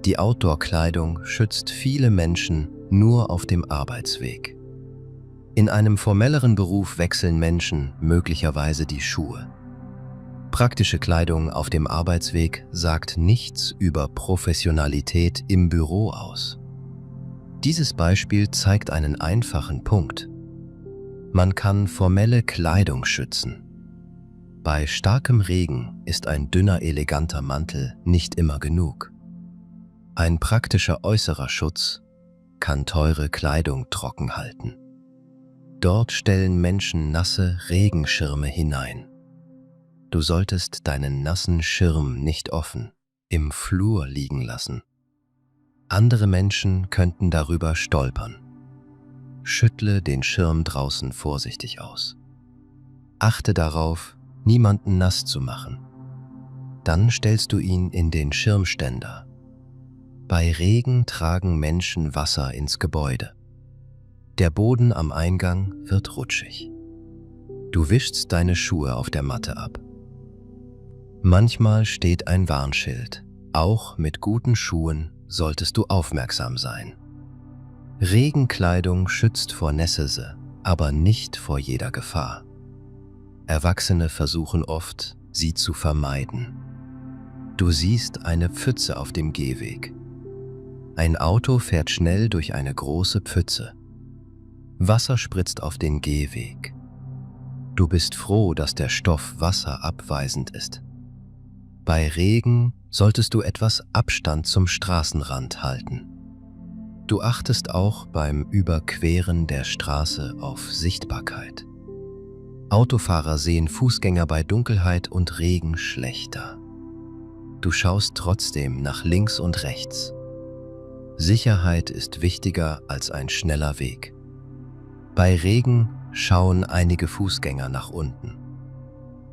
Die Outdoor-Kleidung schützt viele Menschen nur auf dem Arbeitsweg. In einem formelleren Beruf wechseln Menschen möglicherweise die Schuhe. Praktische Kleidung auf dem Arbeitsweg sagt nichts über Professionalität im Büro aus. Dieses Beispiel zeigt einen einfachen Punkt. Man kann formelle Kleidung schützen. Bei starkem Regen ist ein dünner, eleganter Mantel nicht immer genug. Ein praktischer äußerer Schutz kann teure Kleidung trocken halten. Dort stellen Menschen nasse Regenschirme hinein. Du solltest deinen nassen Schirm nicht offen im Flur liegen lassen. Andere Menschen könnten darüber stolpern. Schüttle den Schirm draußen vorsichtig aus. Achte darauf, niemanden nass zu machen. Dann stellst du ihn in den Schirmständer. Bei Regen tragen Menschen Wasser ins Gebäude. Der Boden am Eingang wird rutschig. Du wischst deine Schuhe auf der Matte ab. Manchmal steht ein Warnschild. Auch mit guten Schuhen solltest du aufmerksam sein. Regenkleidung schützt vor Nässese, aber nicht vor jeder Gefahr. Erwachsene versuchen oft, sie zu vermeiden. Du siehst eine Pfütze auf dem Gehweg. Ein Auto fährt schnell durch eine große Pfütze. Wasser spritzt auf den Gehweg. Du bist froh, dass der Stoff wasserabweisend ist. Bei Regen solltest du etwas Abstand zum Straßenrand halten. Du achtest auch beim Überqueren der Straße auf Sichtbarkeit. Autofahrer sehen Fußgänger bei Dunkelheit und Regen schlechter. Du schaust trotzdem nach links und rechts. Sicherheit ist wichtiger als ein schneller Weg. Bei Regen schauen einige Fußgänger nach unten.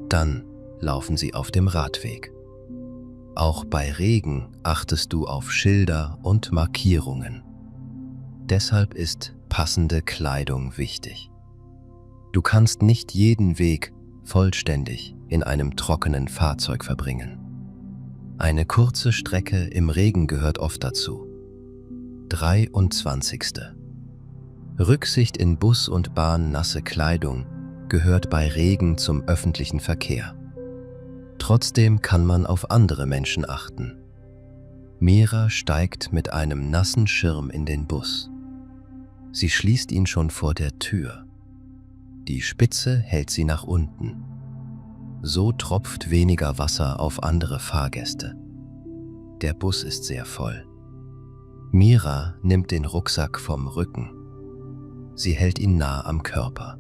Dann laufen sie auf dem Radweg. Auch bei Regen achtest du auf Schilder und Markierungen. Deshalb ist passende Kleidung wichtig. Du kannst nicht jeden Weg vollständig in einem trockenen Fahrzeug verbringen. Eine kurze Strecke im Regen gehört oft dazu. 23. Rücksicht in Bus und Bahn, nasse Kleidung gehört bei Regen zum öffentlichen Verkehr. Trotzdem kann man auf andere Menschen achten. Mira steigt mit einem nassen Schirm in den Bus. Sie schließt ihn schon vor der Tür. Die Spitze hält sie nach unten. So tropft weniger Wasser auf andere Fahrgäste. Der Bus ist sehr voll. Mira nimmt den Rucksack vom Rücken. Sie hält ihn nah am Körper.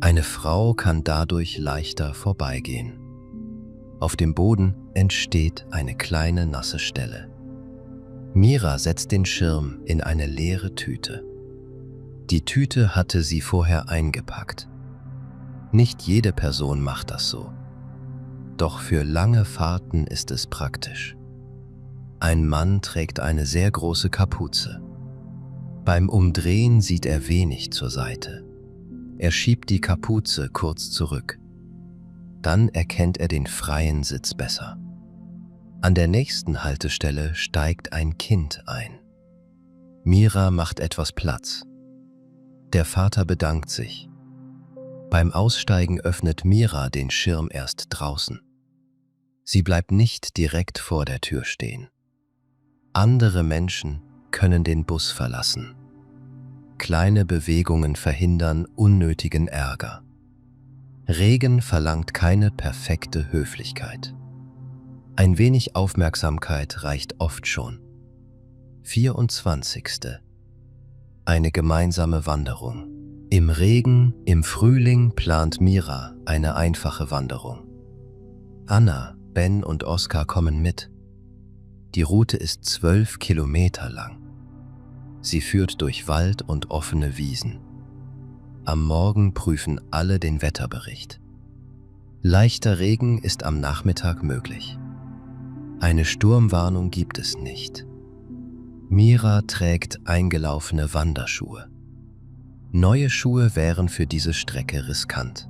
Eine Frau kann dadurch leichter vorbeigehen. Auf dem Boden entsteht eine kleine nasse Stelle. Mira setzt den Schirm in eine leere Tüte. Die Tüte hatte sie vorher eingepackt. Nicht jede Person macht das so. Doch für lange Fahrten ist es praktisch. Ein Mann trägt eine sehr große Kapuze. Beim Umdrehen sieht er wenig zur Seite. Er schiebt die Kapuze kurz zurück. Dann erkennt er den freien Sitz besser. An der nächsten Haltestelle steigt ein Kind ein. Mira macht etwas Platz. Der Vater bedankt sich. Beim Aussteigen öffnet Mira den Schirm erst draußen. Sie bleibt nicht direkt vor der Tür stehen. Andere Menschen können den Bus verlassen. Kleine Bewegungen verhindern unnötigen Ärger. Regen verlangt keine perfekte Höflichkeit. Ein wenig Aufmerksamkeit reicht oft schon. 24. Eine gemeinsame Wanderung. Im Regen, im Frühling plant Mira eine einfache Wanderung. Anna, Ben und Oskar kommen mit. Die Route ist 12 Kilometer lang. Sie führt durch Wald und offene Wiesen. Am Morgen prüfen alle den Wetterbericht. Leichter Regen ist am Nachmittag möglich. Eine Sturmwarnung gibt es nicht. Mira trägt eingelaufene Wanderschuhe. Neue Schuhe wären für diese Strecke riskant.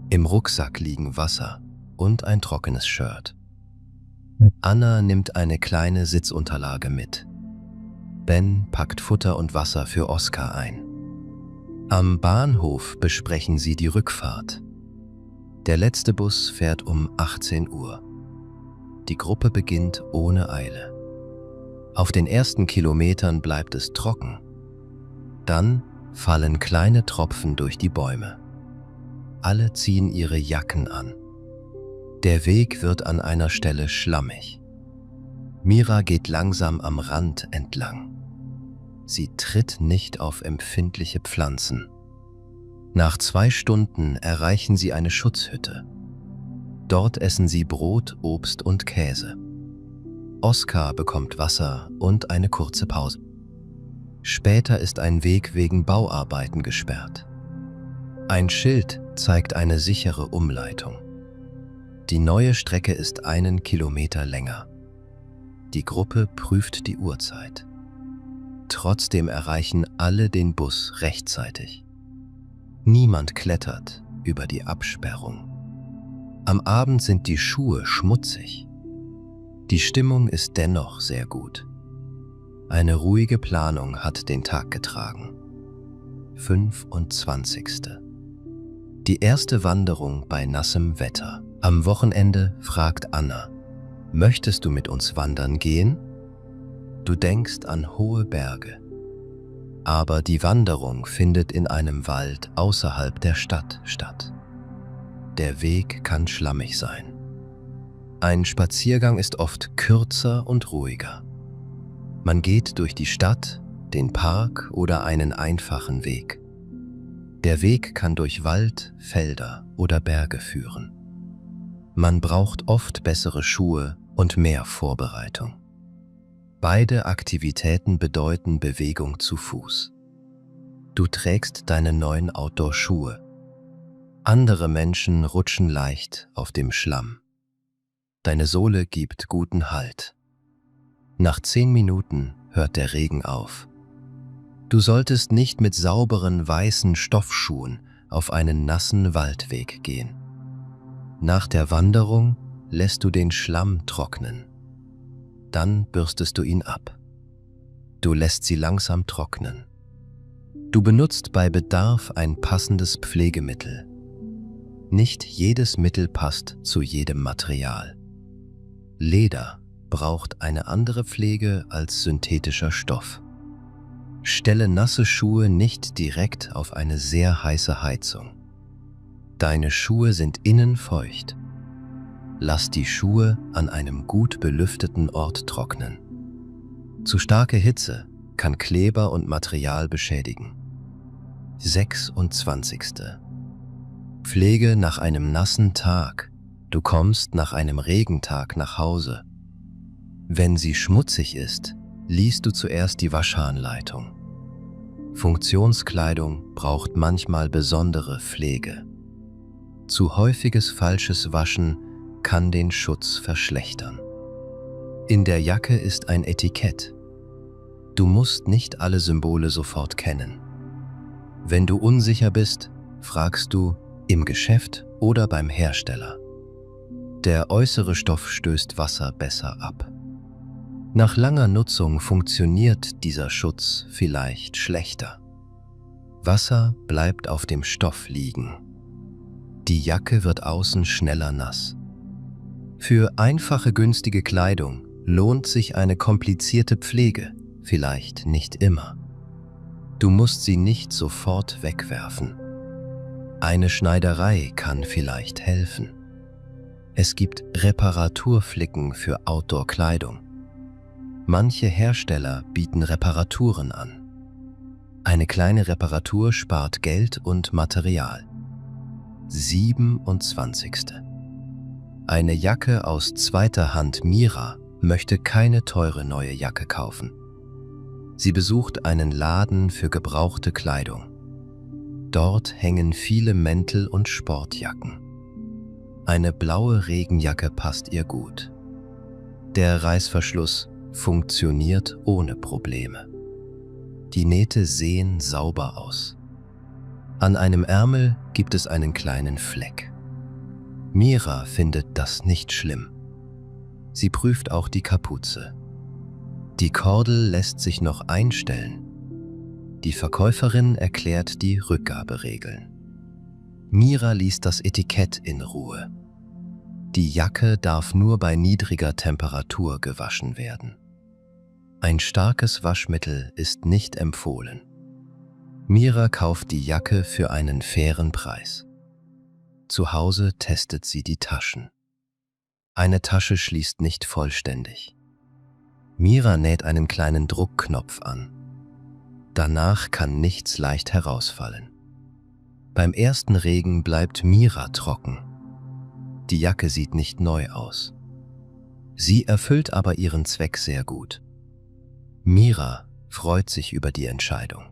Im Rucksack liegen Wasser und ein trockenes Shirt. Anna nimmt eine kleine Sitzunterlage mit. Ben packt Futter und Wasser für Oskar ein. Am Bahnhof besprechen sie die Rückfahrt. Der letzte Bus fährt um 18 Uhr. Die Gruppe beginnt ohne Eile. Auf den ersten Kilometern bleibt es trocken. Dann fallen kleine Tropfen durch die Bäume. Alle ziehen ihre Jacken an. Der Weg wird an einer Stelle schlammig. Mira geht langsam am Rand entlang. Sie tritt nicht auf empfindliche Pflanzen. Nach 2 Stunden erreichen sie eine Schutzhütte. Dort essen sie Brot, Obst und Käse. Oskar bekommt Wasser und eine kurze Pause. Später ist ein Weg wegen Bauarbeiten gesperrt. Ein Schild zeigt eine sichere Umleitung. Die neue Strecke ist 1 Kilometer länger. Die Gruppe prüft die Uhrzeit. Trotzdem erreichen alle den Bus rechtzeitig. Niemand klettert über die Absperrung. Am Abend sind die Schuhe schmutzig. Die Stimmung ist dennoch sehr gut. Eine ruhige Planung hat den Tag getragen. 25. Die erste Wanderung bei nassem Wetter. Am Wochenende fragt Anna: Möchtest du mit uns wandern gehen? Du denkst an hohe Berge. Aber die Wanderung findet in einem Wald außerhalb der Stadt statt. Der Weg kann schlammig sein. Ein Spaziergang ist oft kürzer und ruhiger. Man geht durch die Stadt, den Park oder einen einfachen Weg. Der Weg kann durch Wald, Felder oder Berge führen. Man braucht oft bessere Schuhe und mehr Vorbereitung. Beide Aktivitäten bedeuten Bewegung zu Fuß. Du trägst deine neuen Outdoor-Schuhe. Andere Menschen rutschen leicht auf dem Schlamm. Deine Sohle gibt guten Halt. Nach 10 Minuten hört der Regen auf. Du solltest nicht mit sauberen weißen Stoffschuhen auf einen nassen Waldweg gehen. Nach der Wanderung lässt du den Schlamm trocknen. Dann bürstest du ihn ab. Du lässt sie langsam trocknen. Du benutzt bei Bedarf ein passendes Pflegemittel. Nicht jedes Mittel passt zu jedem Material. Leder braucht eine andere Pflege als synthetischer Stoff. Stelle nasse Schuhe nicht direkt auf eine sehr heiße Heizung. Deine Schuhe sind innen feucht. Lass die Schuhe an einem gut belüfteten Ort trocknen. Zu starke Hitze kann Kleber und Material beschädigen. 26. Pflege nach einem nassen Tag. Du kommst nach einem Regentag nach Hause. Wenn sie schmutzig ist, liest du zuerst die Waschhahnleitung. Funktionskleidung braucht manchmal besondere Pflege. Zu häufiges falsches Waschen kann den Schutz verschlechtern. In der Jacke ist ein Etikett. Du musst nicht alle Symbole sofort kennen. Wenn du unsicher bist, fragst du im Geschäft oder beim Hersteller. Der äußere Stoff stößt Wasser besser ab. Nach langer Nutzung funktioniert dieser Schutz vielleicht schlechter. Wasser bleibt auf dem Stoff liegen. Die Jacke wird außen schneller nass. Für einfache, günstige Kleidung lohnt sich eine komplizierte Pflege, vielleicht nicht immer. Du musst sie nicht sofort wegwerfen. Eine Schneiderei kann vielleicht helfen. Es gibt Reparaturflicken für Outdoor-Kleidung. Manche Hersteller bieten Reparaturen an. Eine kleine Reparatur spart Geld und Material. 27. Eine Jacke aus zweiter Hand Mira möchte keine teure neue Jacke kaufen. Sie besucht einen Laden für gebrauchte Kleidung. Dort hängen viele Mäntel und Sportjacken. Eine blaue Regenjacke passt ihr gut. Der Reißverschluss funktioniert ohne Probleme. Die Nähte sehen sauber aus. An einem Ärmel gibt es einen kleinen Fleck. Mira findet das nicht schlimm. Sie prüft auch die Kapuze. Die Kordel lässt sich noch einstellen. Die Verkäuferin erklärt die Rückgaberegeln. Mira liest das Etikett in Ruhe. Die Jacke darf nur bei niedriger Temperatur gewaschen werden. Ein starkes Waschmittel ist nicht empfohlen. Mira kauft die Jacke für einen fairen Preis. Zu Hause testet sie die Taschen. Eine Tasche schließt nicht vollständig. Mira näht einen kleinen Druckknopf an. Danach kann nichts leicht herausfallen. Beim ersten Regen bleibt Mira trocken. Die Jacke sieht nicht neu aus. Sie erfüllt aber ihren Zweck sehr gut. Mira freut sich über die Entscheidung.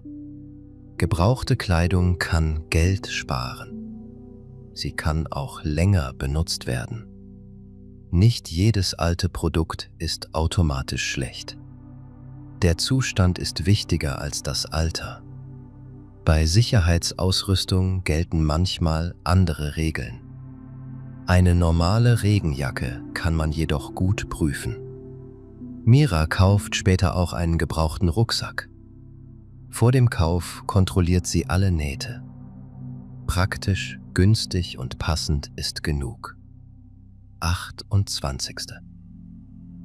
Gebrauchte Kleidung kann Geld sparen. Sie kann auch länger benutzt werden. Nicht jedes alte Produkt ist automatisch schlecht. Der Zustand ist wichtiger als das Alter. Bei Sicherheitsausrüstung gelten manchmal andere Regeln. Eine normale Regenjacke kann man jedoch gut prüfen. Mira kauft später auch einen gebrauchten Rucksack. Vor dem Kauf kontrolliert sie alle Nähte. Praktisch, günstig und passend ist genug. 28.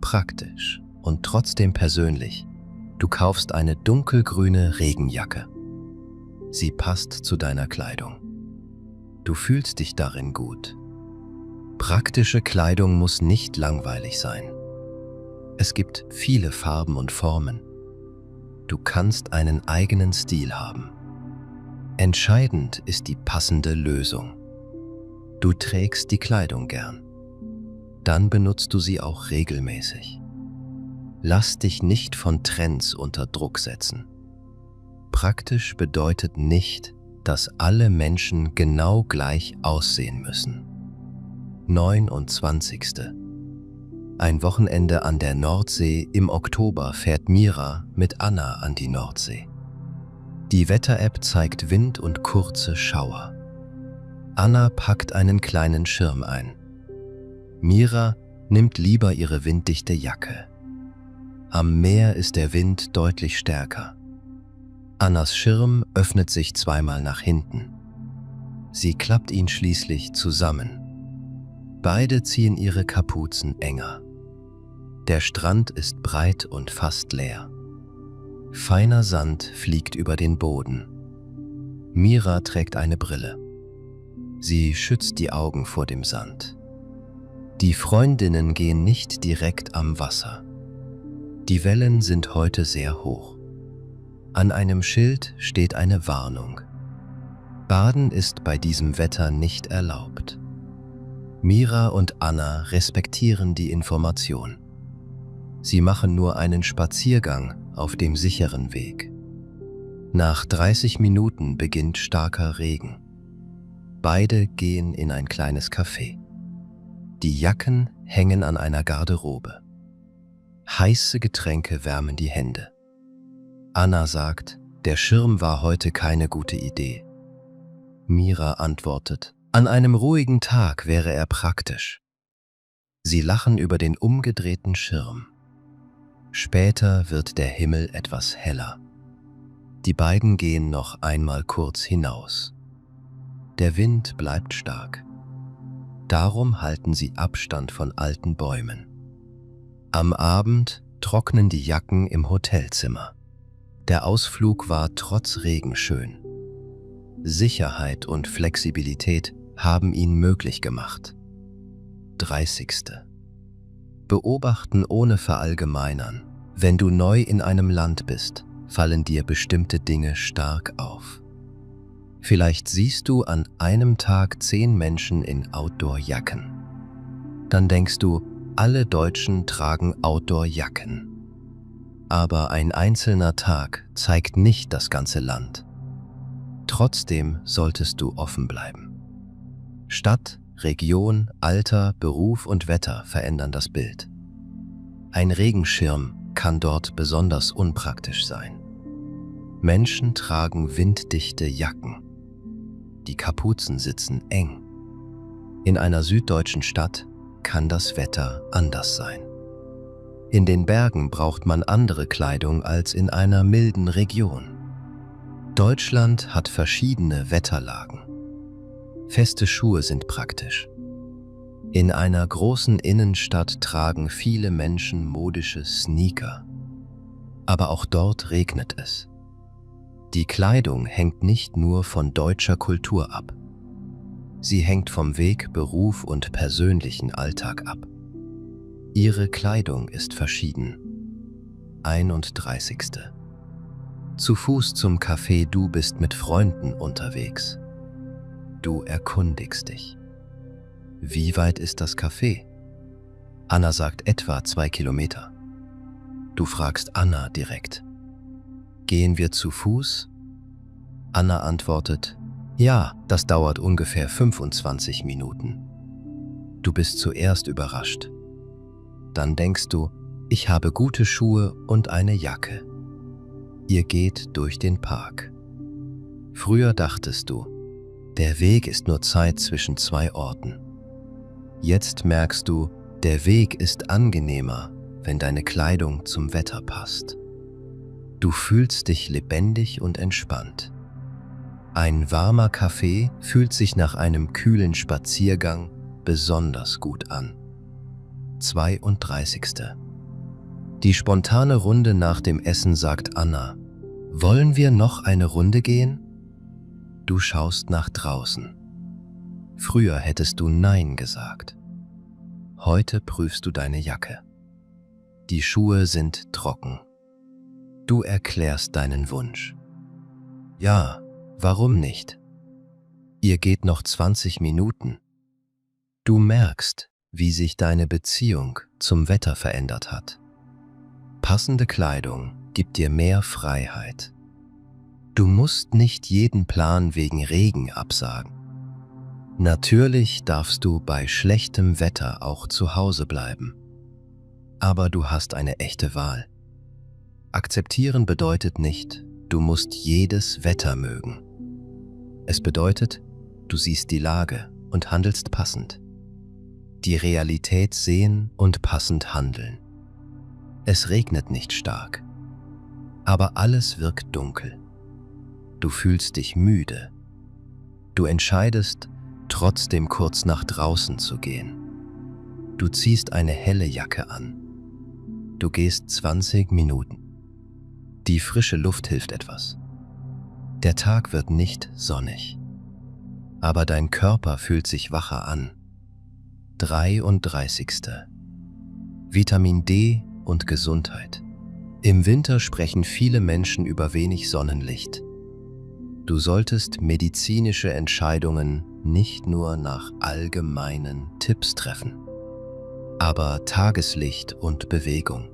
Praktisch und trotzdem persönlich. Du kaufst eine dunkelgrüne Regenjacke. Sie passt zu deiner Kleidung. Du fühlst dich darin gut. Praktische Kleidung muss nicht langweilig sein. Es gibt viele Farben und Formen. Du kannst einen eigenen Stil haben. Entscheidend ist die passende Lösung. Du trägst die Kleidung gern. Dann benutzt du sie auch regelmäßig. Lass dich nicht von Trends unter Druck setzen. Praktisch bedeutet nicht, dass alle Menschen genau gleich aussehen müssen. 29. Ein Wochenende an der Nordsee im Oktober fährt Mira mit Anna an die Nordsee. Die Wetter-App zeigt Wind und kurze Schauer. Anna packt einen kleinen Schirm ein. Mira nimmt lieber ihre winddichte Jacke. Am Meer ist der Wind deutlich stärker. Annas Schirm öffnet sich zweimal nach hinten. Sie klappt ihn schließlich zusammen. Beide ziehen ihre Kapuzen enger. Der Strand ist breit und fast leer. Feiner Sand fliegt über den Boden. Mira trägt eine Brille. Sie schützt die Augen vor dem Sand. Die Freundinnen gehen nicht direkt am Wasser. Die Wellen sind heute sehr hoch. An einem Schild steht eine Warnung. Baden ist bei diesem Wetter nicht erlaubt. Mira und Anna respektieren die Information. Sie machen nur einen Spaziergang auf dem sicheren Weg. Nach 30 Minuten beginnt starker Regen. Beide gehen in ein kleines Café. Die Jacken hängen an einer Garderobe. Heiße Getränke wärmen die Hände. Anna sagt, der Schirm war heute keine gute Idee. Mira antwortet, an einem ruhigen Tag wäre er praktisch. Sie lachen über den umgedrehten Schirm. Später wird der Himmel etwas heller. Die beiden gehen noch einmal kurz hinaus. Der Wind bleibt stark. Darum halten sie Abstand von alten Bäumen. Am Abend trocknen die Jacken im Hotelzimmer. Der Ausflug war trotz Regen schön. Sicherheit und Flexibilität haben ihn möglich gemacht. 30. Beobachten ohne Verallgemeinern. Wenn du neu in einem Land bist, fallen dir bestimmte Dinge stark auf. Vielleicht siehst du an einem Tag 10 Menschen in Outdoor-Jacken. Dann denkst du, alle Deutschen tragen Outdoor-Jacken. Aber ein einzelner Tag zeigt nicht das ganze Land. Trotzdem solltest du offen bleiben. Stadt, Region, Alter, Beruf und Wetter verändern das Bild. Ein Regenschirm kann dort besonders unpraktisch sein. Menschen tragen winddichte Jacken. Die Kapuzen sitzen eng. In einer süddeutschen Stadt kann das Wetter anders sein. In den Bergen braucht man andere Kleidung als in einer milden Region. Deutschland hat verschiedene Wetterlagen. Feste Schuhe sind praktisch. In einer großen Innenstadt tragen viele Menschen modische Sneaker. Aber auch dort regnet es. Die Kleidung hängt nicht nur von deutscher Kultur ab. Sie hängt vom Weg, Beruf und persönlichen Alltag ab. Ihre Kleidung ist verschieden. 31. Zu Fuß zum Café, du bist mit Freunden unterwegs. Du erkundigst dich. Wie weit ist das Café? Anna sagt etwa 2 Kilometer. Du fragst Anna direkt. Gehen wir zu Fuß? Anna antwortet, ja, das dauert ungefähr 25 Minuten. Du bist zuerst überrascht. Dann denkst du, ich habe gute Schuhe und eine Jacke. Ihr geht durch den Park. Früher dachtest du, der Weg ist nur Zeit zwischen 2 Orten. Jetzt merkst du, der Weg ist angenehmer, wenn deine Kleidung zum Wetter passt. Du fühlst dich lebendig und entspannt. Ein warmer Kaffee fühlt sich nach einem kühlen Spaziergang besonders gut an. 32. Die spontane Runde nach dem Essen sagt Anna, wollen wir noch eine Runde gehen? Du schaust nach draußen. Früher hättest du Nein gesagt. Heute prüfst du deine Jacke. Die Schuhe sind trocken. Du erklärst deinen Wunsch. Ja, warum nicht? Ihr geht noch 20 Minuten. Du merkst, wie sich deine Beziehung zum Wetter verändert hat. Passende Kleidung gibt dir mehr Freiheit. Du musst nicht jeden Plan wegen Regen absagen. Natürlich darfst du bei schlechtem Wetter auch zu Hause bleiben. Aber du hast eine echte Wahl. Akzeptieren bedeutet nicht, du musst jedes Wetter mögen. Es bedeutet, du siehst die Lage und handelst passend. Die Realität sehen und passend handeln. Es regnet nicht stark, aber alles wirkt dunkel. Du fühlst dich müde. Du entscheidest, trotzdem kurz nach draußen zu gehen. Du ziehst eine helle Jacke an. Du gehst 20 Minuten. Die frische Luft hilft etwas. Der Tag wird nicht sonnig, aber dein Körper fühlt sich wacher an. 33. Vitamin D und Gesundheit. Im Winter sprechen viele Menschen über wenig Sonnenlicht. Du solltest medizinische Entscheidungen nicht nur nach allgemeinen Tipps treffen, aber Tageslicht und Bewegung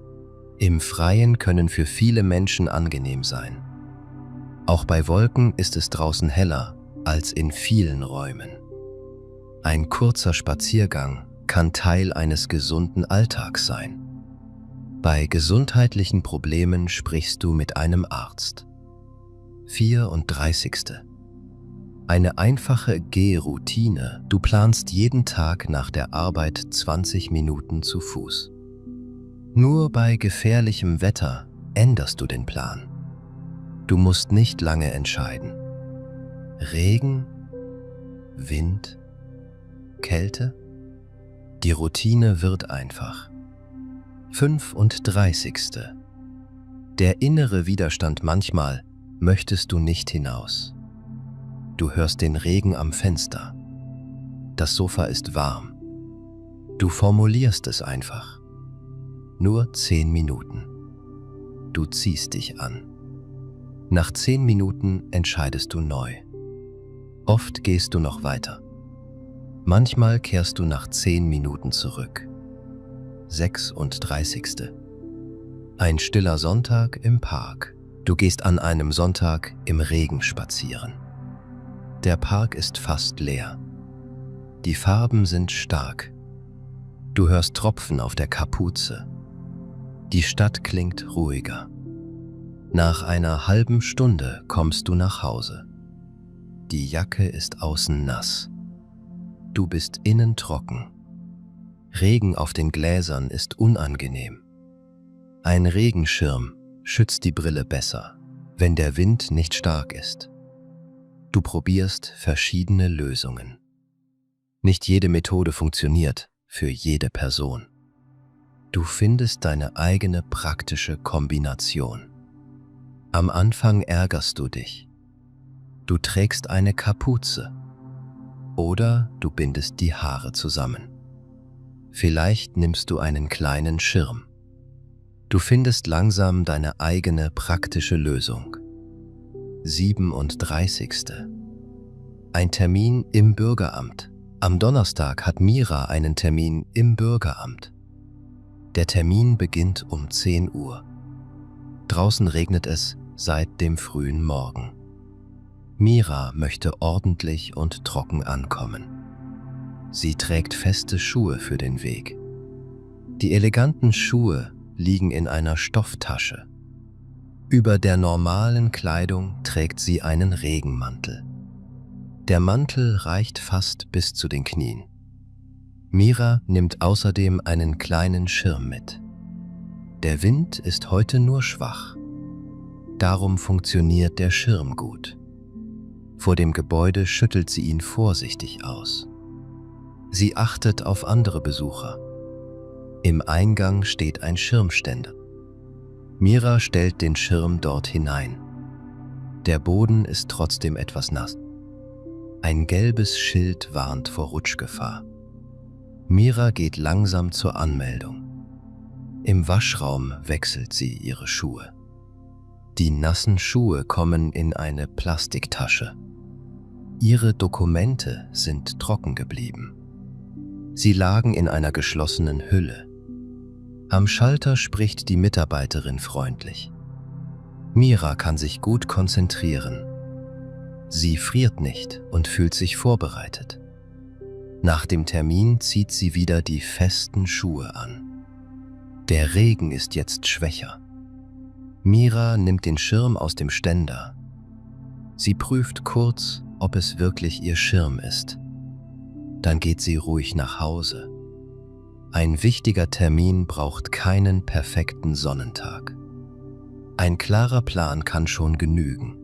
im Freien können für viele Menschen angenehm sein. Auch bei Wolken ist es draußen heller als in vielen Räumen. Ein kurzer Spaziergang kann Teil eines gesunden Alltags sein. Bei gesundheitlichen Problemen sprichst du mit einem Arzt. 34. Eine einfache Gehroutine. Du planst jeden Tag nach der Arbeit 20 Minuten zu Fuß. Nur bei gefährlichem Wetter änderst du den Plan. Du musst nicht lange entscheiden. Regen, Wind, Kälte? Die Routine wird einfach. 35. Der innere Widerstand. Manchmal möchtest du nicht hinaus. Du hörst den Regen am Fenster. Das Sofa ist warm. Du formulierst es einfach. Nur 10 Minuten. Du ziehst dich an. Nach 10 Minuten entscheidest du neu. Oft gehst du noch weiter. Manchmal kehrst du nach 10 Minuten zurück. 36. Ein stiller Sonntag im Park. Du gehst an einem Sonntag im Regen spazieren. Der Park ist fast leer. Die Farben sind stark. Du hörst Tropfen auf der Kapuze. Die Stadt klingt ruhiger. Nach einer halben Stunde kommst du nach Hause. Die Jacke ist außen nass. Du bist innen trocken. Regen auf den Gläsern ist unangenehm. Ein Regenschirm schützt die Brille besser, wenn der Wind nicht stark ist. Du probierst verschiedene Lösungen. Nicht jede Methode funktioniert für jede Person. Du findest deine eigene praktische Kombination. Am Anfang ärgerst du dich. Du trägst eine Kapuze oder du bindest die Haare zusammen. Vielleicht nimmst du einen kleinen Schirm. Du findest langsam deine eigene praktische Lösung. 37. Ein Termin im Bürgeramt. Am Donnerstag hat Mira einen Termin im Bürgeramt. Der Termin beginnt um 10 Uhr. Draußen regnet es seit dem frühen Morgen. Mira möchte ordentlich und trocken ankommen. Sie trägt feste Schuhe für den Weg. Die eleganten Schuhe liegen in einer Stofftasche. Über der normalen Kleidung trägt sie einen Regenmantel. Der Mantel reicht fast bis zu den Knien. Mira nimmt außerdem einen kleinen Schirm mit. Der Wind ist heute nur schwach. Darum funktioniert der Schirm gut. Vor dem Gebäude schüttelt sie ihn vorsichtig aus. Sie achtet auf andere Besucher. Im Eingang steht ein Schirmständer. Mira stellt den Schirm dort hinein. Der Boden ist trotzdem etwas nass. Ein gelbes Schild warnt vor Rutschgefahr. Mira geht langsam zur Anmeldung. Im Waschraum wechselt sie ihre Schuhe. Die nassen Schuhe kommen in eine Plastiktasche. Ihre Dokumente sind trocken geblieben. Sie lagen in einer geschlossenen Hülle. Am Schalter spricht die Mitarbeiterin freundlich. Mira kann sich gut konzentrieren. Sie friert nicht und fühlt sich vorbereitet. Nach dem Termin zieht sie wieder die festen Schuhe an. Der Regen ist jetzt schwächer. Mira nimmt den Schirm aus dem Ständer. Sie prüft kurz, ob es wirklich ihr Schirm ist. Dann geht sie ruhig nach Hause. Ein wichtiger Termin braucht keinen perfekten Sonnentag. Ein klarer Plan kann schon genügen.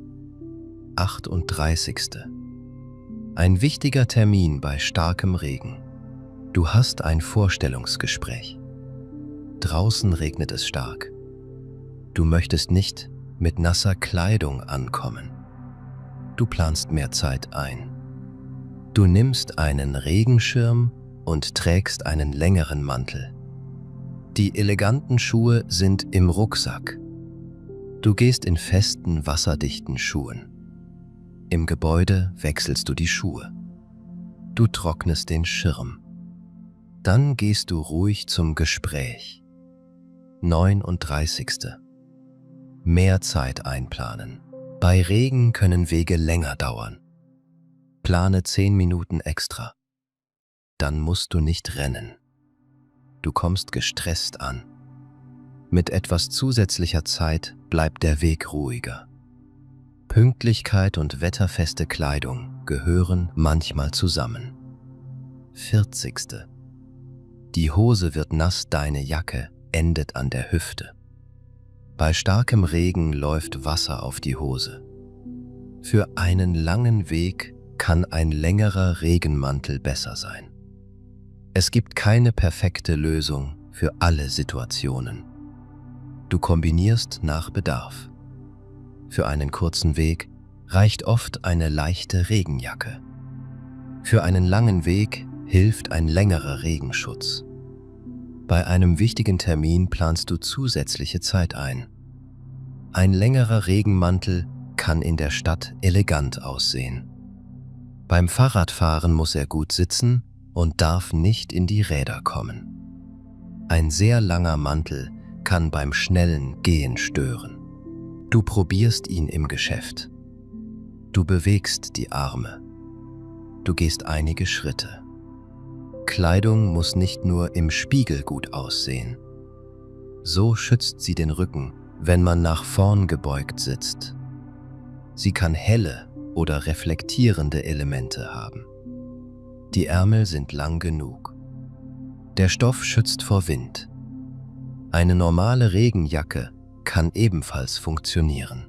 38. Ein wichtiger Termin bei starkem Regen. Du hast ein Vorstellungsgespräch. Draußen regnet es stark. Du möchtest nicht mit nasser Kleidung ankommen. Du planst mehr Zeit ein. Du nimmst einen Regenschirm und trägst einen längeren Mantel. Die eleganten Schuhe sind im Rucksack. Du gehst in festen, wasserdichten Schuhen. Im Gebäude wechselst du die Schuhe. Du trocknest den Schirm. Dann gehst du ruhig zum Gespräch. 39. Mehr Zeit einplanen. Bei Regen können Wege länger dauern. Plane 10 Minuten extra. Dann musst du nicht rennen. Du kommst gestresst an. Mit etwas zusätzlicher Zeit bleibt der Weg ruhiger. Pünktlichkeit und wetterfeste Kleidung gehören manchmal zusammen. 40. Die Hose wird nass, deine Jacke endet an der Hüfte. Bei starkem Regen läuft Wasser auf die Hose. Für einen langen Weg kann ein längerer Regenmantel besser sein. Es gibt keine perfekte Lösung für alle Situationen. Du kombinierst nach Bedarf. Für einen kurzen Weg reicht oft eine leichte Regenjacke. Für einen langen Weg hilft ein längerer Regenschutz. Bei einem wichtigen Termin planst du zusätzliche Zeit ein. Ein längerer Regenmantel kann in der Stadt elegant aussehen. Beim Fahrradfahren muss er gut sitzen und darf nicht in die Räder kommen. Ein sehr langer Mantel kann beim schnellen Gehen stören. Du probierst ihn im Geschäft. Du bewegst die Arme. Du gehst einige Schritte. Kleidung muss nicht nur im Spiegel gut aussehen. So schützt sie den Rücken, wenn man nach vorn gebeugt sitzt. Sie kann helle oder reflektierende Elemente haben. Die Ärmel sind lang genug. Der Stoff schützt vor Wind. Eine normale Regenjacke kann ebenfalls funktionieren.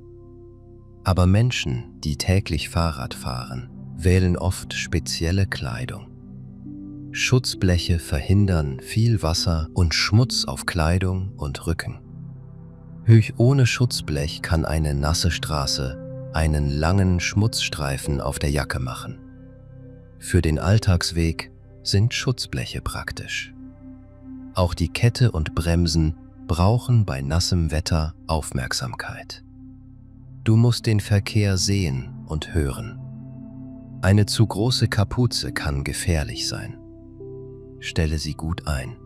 Aber Menschen, die täglich Fahrrad fahren, wählen oft spezielle Kleidung. Schutzbleche verhindern viel Wasser und Schmutz auf Kleidung und Rücken. Ohne Schutzblech kann eine nasse Straße einen langen Schmutzstreifen auf der Jacke machen. Für den Alltagsweg sind Schutzbleche praktisch. Auch die Kette und Bremsen brauchen bei nassem Wetter Aufmerksamkeit. Du musst den Verkehr sehen und hören. Eine zu große Kapuze kann gefährlich sein. Stelle sie gut ein.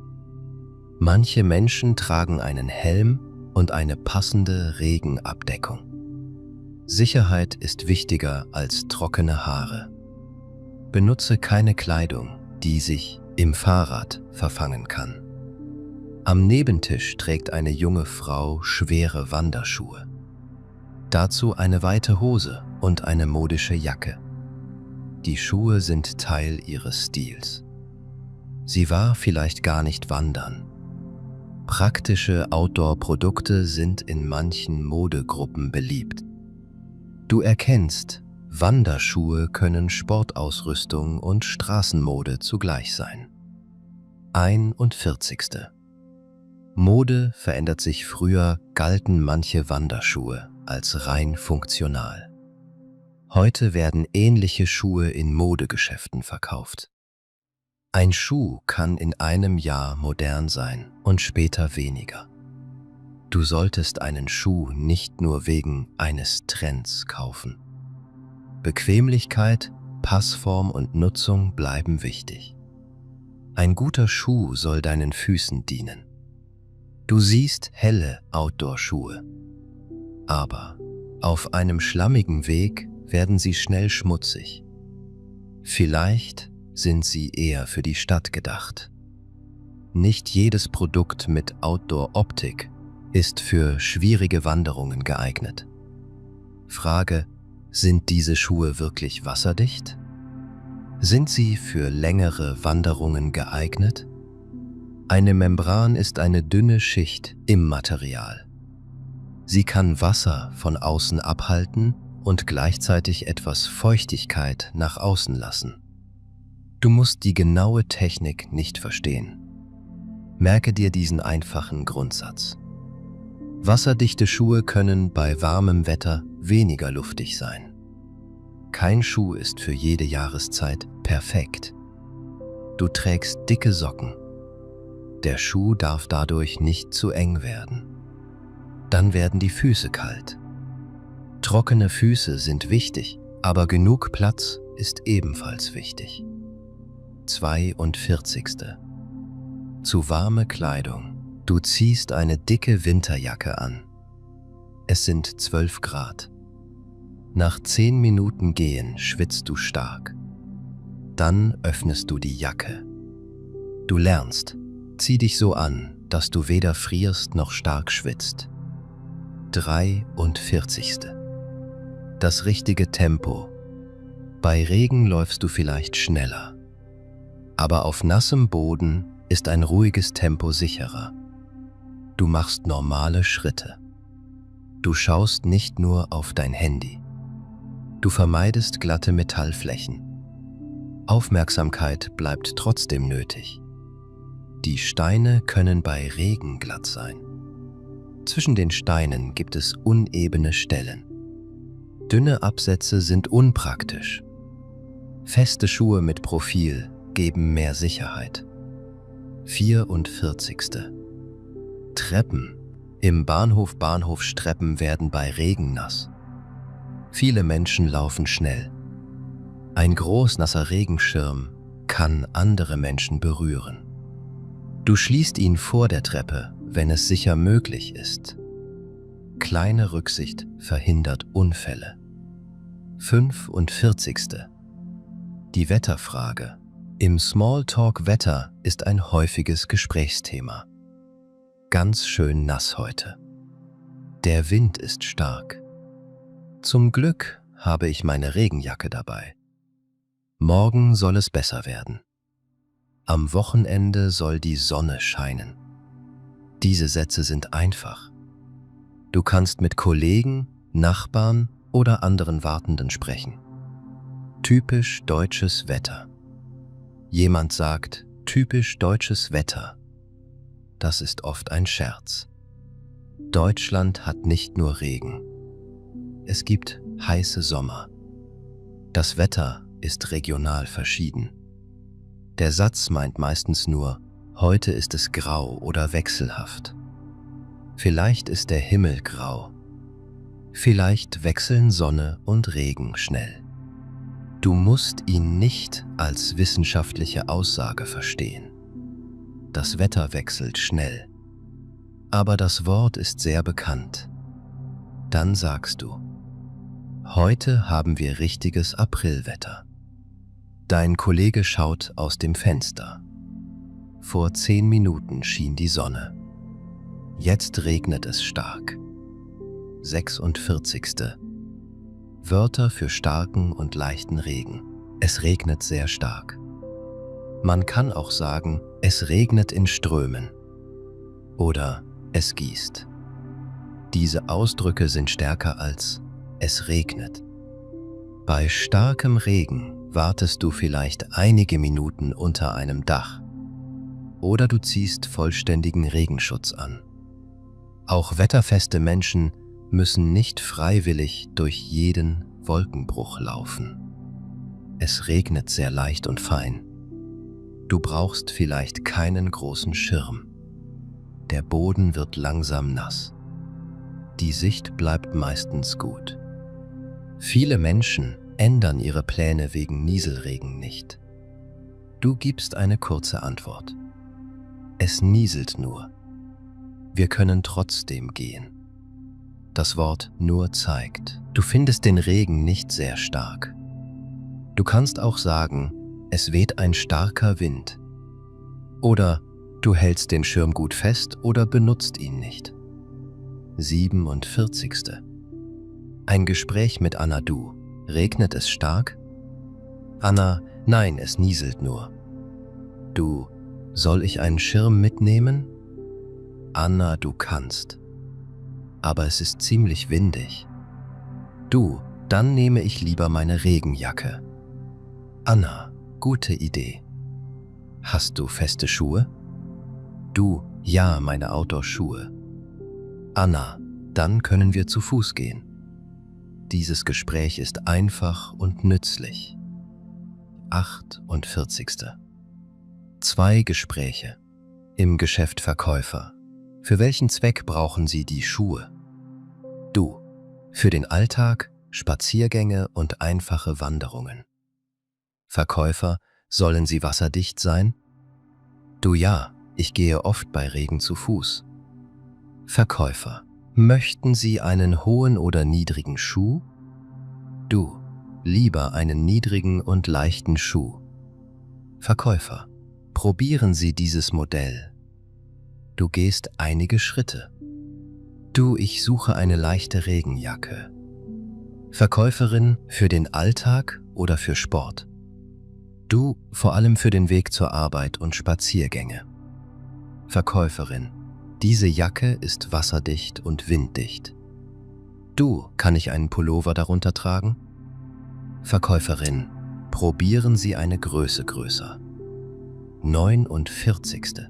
Manche Menschen tragen einen Helm und eine passende Regenabdeckung. Sicherheit ist wichtiger als trockene Haare. Benutze keine Kleidung, die sich im Fahrrad verfangen kann. Am Nebentisch trägt eine junge Frau schwere Wanderschuhe. Dazu eine weite Hose und eine modische Jacke. Die Schuhe sind Teil ihres Stils. Sie war vielleicht gar nicht wandern. Praktische Outdoor-Produkte sind in manchen Modegruppen beliebt. Du erkennst, Wanderschuhe können Sportausrüstung und Straßenmode zugleich sein. 41. Mode verändert sich. Früher galten manche Wanderschuhe als rein funktional. Heute werden ähnliche Schuhe in Modegeschäften verkauft. Ein Schuh kann in einem Jahr modern sein und später weniger. Du solltest einen Schuh nicht nur wegen eines Trends kaufen. Bequemlichkeit, Passform und Nutzung bleiben wichtig. Ein guter Schuh soll deinen Füßen dienen. Du siehst helle Outdoor-Schuhe, aber auf einem schlammigen Weg werden sie schnell schmutzig. Vielleicht sind sie eher für die Stadt gedacht. Nicht jedes Produkt mit Outdoor-Optik ist für schwierige Wanderungen geeignet. Frage: Sind diese Schuhe wirklich wasserdicht? Sind sie für längere Wanderungen geeignet? Eine Membran ist eine dünne Schicht im Material. Sie kann Wasser von außen abhalten und gleichzeitig etwas Feuchtigkeit nach außen lassen. Du musst die genaue Technik nicht verstehen. Merke dir diesen einfachen Grundsatz. Wasserdichte Schuhe können bei warmem Wetter weniger luftig sein. Kein Schuh ist für jede Jahreszeit perfekt. Du trägst dicke Socken. Der Schuh darf dadurch nicht zu eng werden. Dann werden die Füße kalt. Trockene Füße sind wichtig, aber genug Platz ist ebenfalls wichtig. 42. Zu warme Kleidung. Du ziehst eine dicke Winterjacke an. Es sind 12 Grad. Nach 10 Minuten Gehen schwitzt du stark. Dann öffnest du die Jacke. Du lernst, zieh dich so an, dass du weder frierst noch stark schwitzt. 43. Das richtige Tempo. Bei Regen läufst du vielleicht schneller. Aber auf nassem Boden ist ein ruhiges Tempo sicherer. Du machst normale Schritte. Du schaust nicht nur auf dein Handy. Du vermeidest glatte Metallflächen. Aufmerksamkeit bleibt trotzdem nötig. Die Steine können bei Regen glatt sein. Zwischen den Steinen gibt es unebene Stellen. Dünne Absätze sind unpraktisch. Feste Schuhe mit Profil geben mehr Sicherheit. 44. Treppen. Im Bahnhofstreppen werden bei Regen nass. Viele Menschen laufen schnell. Ein großnasser Regenschirm kann andere Menschen berühren. Du schließt ihn vor der Treppe, wenn es sicher möglich ist. Kleine Rücksicht verhindert Unfälle. 45. Die Wetterfrage. Im Smalltalk Wetter ist ein häufiges Gesprächsthema. Ganz schön nass heute. Der Wind ist stark. Zum Glück habe ich meine Regenjacke dabei. Morgen soll es besser werden. Am Wochenende soll die Sonne scheinen. Diese Sätze sind einfach. Du kannst mit Kollegen, Nachbarn oder anderen Wartenden sprechen. Typisch deutsches Wetter. Jemand sagt, typisch deutsches Wetter. Das ist oft ein Scherz. Deutschland hat nicht nur Regen. Es gibt heiße Sommer. Das Wetter ist regional verschieden. Der Satz meint meistens nur, heute ist es grau oder wechselhaft. Vielleicht ist der Himmel grau. Vielleicht wechseln Sonne und Regen schnell. Du musst ihn nicht als wissenschaftliche Aussage verstehen. Das Wetter wechselt schnell. Aber das Wort ist sehr bekannt. Dann sagst du, heute haben wir richtiges Aprilwetter. Dein Kollege schaut aus dem Fenster. Vor 10 Minuten schien die Sonne. Jetzt regnet es stark. 46. Wörter für starken und leichten Regen. Es regnet sehr stark. Man kann auch sagen, es regnet in Strömen. Oder es gießt. Diese Ausdrücke sind stärker als es regnet. Bei starkem Regen wartest du vielleicht einige Minuten unter einem Dach. Oder du ziehst vollständigen Regenschutz an. Auch wetterfeste Menschen müssen nicht freiwillig durch jeden Wolkenbruch laufen. Es regnet sehr leicht und fein. Du brauchst vielleicht keinen großen Schirm. Der Boden wird langsam nass. Die Sicht bleibt meistens gut. Viele Menschen ändern ihre Pläne wegen Nieselregen nicht. Du gibst eine kurze Antwort. Es nieselt nur. Wir können trotzdem gehen. Das Wort nur zeigt, du findest den Regen nicht sehr stark. Du kannst auch sagen, es weht ein starker Wind. Oder du hältst den Schirm gut fest oder benutzt ihn nicht. 47. Ein Gespräch mit Anna. Du: Regnet es stark? Anna: Nein, es nieselt nur. Du: Soll ich einen Schirm mitnehmen? Anna: Du kannst. Aber es ist ziemlich windig. Du: Dann nehme ich lieber meine Regenjacke. Anna: Gute Idee. Hast du feste Schuhe? Du: Ja, meine Outdoor-Schuhe. Anna: Dann können wir zu Fuß gehen. Dieses Gespräch ist einfach und nützlich. 48. 2 Gespräche. Im Geschäft Verkäufer: Für welchen Zweck brauchen Sie die Schuhe? Du: Für den Alltag, Spaziergänge und einfache Wanderungen. Verkäufer: Sollen sie wasserdicht sein? Du: Ja, ich gehe oft bei Regen zu Fuß. Verkäufer: Möchten Sie einen hohen oder niedrigen Schuh? Du: Lieber einen niedrigen und leichten Schuh. Verkäufer: Probieren Sie dieses Modell. Du gehst einige Schritte. Du: Ich suche eine leichte Regenjacke. Verkäuferin: Für den Alltag oder für Sport? Du: Vor allem für den Weg zur Arbeit und Spaziergänge. Verkäuferin: Diese Jacke ist wasserdicht und winddicht. Du: Kann ich einen Pullover darunter tragen? Verkäuferin: Probieren Sie eine Größe größer. 49.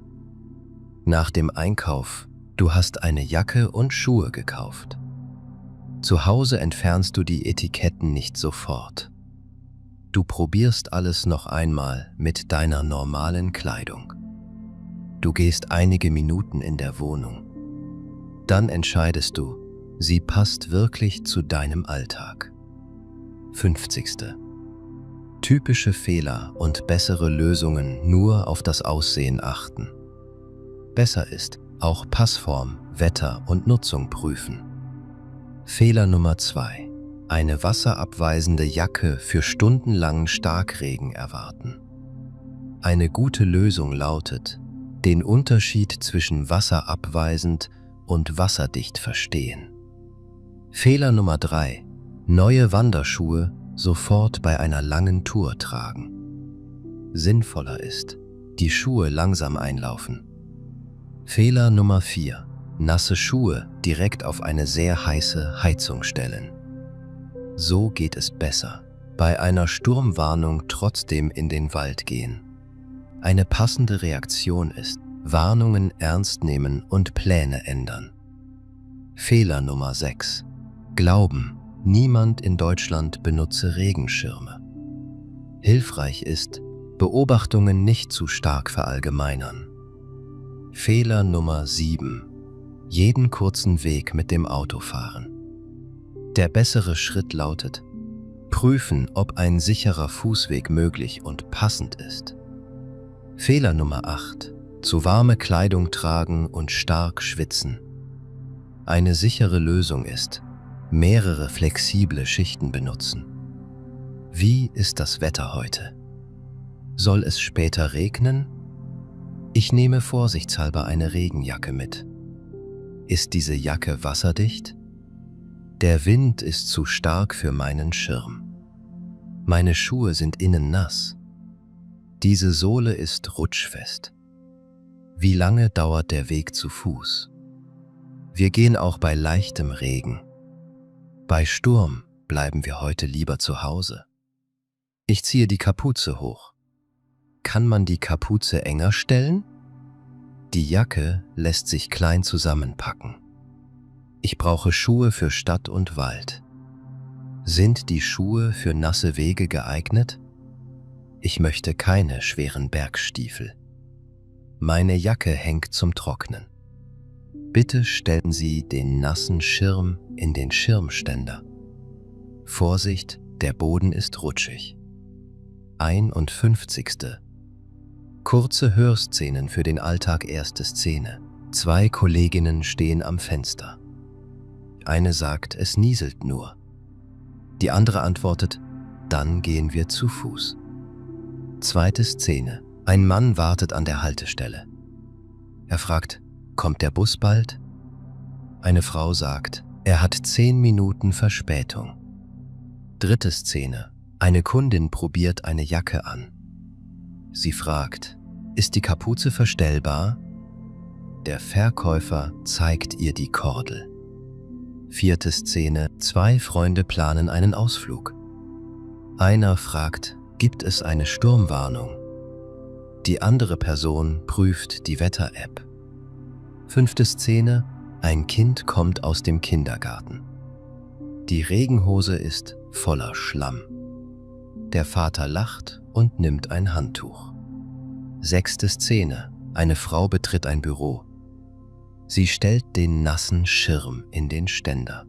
Nach dem Einkauf: Du hast eine Jacke und Schuhe gekauft. Zu Hause entfernst du die Etiketten nicht sofort. Du probierst alles noch einmal mit deiner normalen Kleidung. Du gehst einige Minuten in der Wohnung. Dann entscheidest du, sie passt wirklich zu deinem Alltag. 50. Typische Fehler und bessere Lösungen: Nur auf das Aussehen achten. Besser ist, auch Passform, Wetter und Nutzung prüfen. Fehler Nummer 2. Eine wasserabweisende Jacke für stundenlangen Starkregen erwarten. Eine gute Lösung lautet: Den Unterschied zwischen wasserabweisend und wasserdicht verstehen. Fehler Nummer 3. Neue Wanderschuhe sofort bei einer langen Tour tragen. Sinnvoller ist, die Schuhe langsam einlaufen. Fehler Nummer 4. Nasse Schuhe direkt auf eine sehr heiße Heizung stellen. So geht es besser. Bei einer Sturmwarnung trotzdem in den Wald gehen. Eine passende Reaktion ist: Warnungen ernst nehmen und Pläne ändern. Fehler Nummer 6. Glauben, niemand in Deutschland benutze Regenschirme. Hilfreich ist, Beobachtungen nicht zu stark verallgemeinern. Fehler Nummer 7. Jeden kurzen Weg mit dem Auto fahren. Der bessere Schritt lautet: Prüfen, ob ein sicherer Fußweg möglich und passend ist. Fehler Nummer 8. Zu warme Kleidung tragen und stark schwitzen. Eine sichere Lösung ist: Mehrere flexible Schichten benutzen. Wie ist das Wetter heute? Soll es später regnen? Ich nehme vorsichtshalber eine Regenjacke mit. Ist diese Jacke wasserdicht? Der Wind ist zu stark für meinen Schirm. Meine Schuhe sind innen nass. Diese Sohle ist rutschfest. Wie lange dauert der Weg zu Fuß? Wir gehen auch bei leichtem Regen. Bei Sturm bleiben wir heute lieber zu Hause. Ich ziehe die Kapuze hoch. Kann man die Kapuze enger stellen? Die Jacke lässt sich klein zusammenpacken. Ich brauche Schuhe für Stadt und Wald. Sind die Schuhe für nasse Wege geeignet? Ich möchte keine schweren Bergstiefel. Meine Jacke hängt zum Trocknen. Bitte stellen Sie den nassen Schirm in den Schirmständer. Vorsicht, der Boden ist rutschig. 51. Kurze Hörszenen für den Alltag. Erste Szene. 2 Kolleginnen stehen am Fenster. Eine sagt, es nieselt nur. Die andere antwortet, dann gehen wir zu Fuß. Zweite Szene. Ein Mann wartet an der Haltestelle. Er fragt, kommt der Bus bald? Eine Frau sagt, er hat 10 Minuten Verspätung. Dritte Szene. Eine Kundin probiert eine Jacke an. Sie fragt, ist die Kapuze verstellbar? Der Verkäufer zeigt ihr die Kordel. Vierte Szene. 2 Freunde planen einen Ausflug. Einer fragt, gibt es eine Sturmwarnung? Die andere Person prüft die Wetter-App. Fünfte Szene. Ein Kind kommt aus dem Kindergarten. Die Regenhose ist voller Schlamm. Der Vater lacht und nimmt ein Handtuch. Sechste Szene. Eine Frau betritt ein Büro. Sie stellt den nassen Schirm in den Ständer.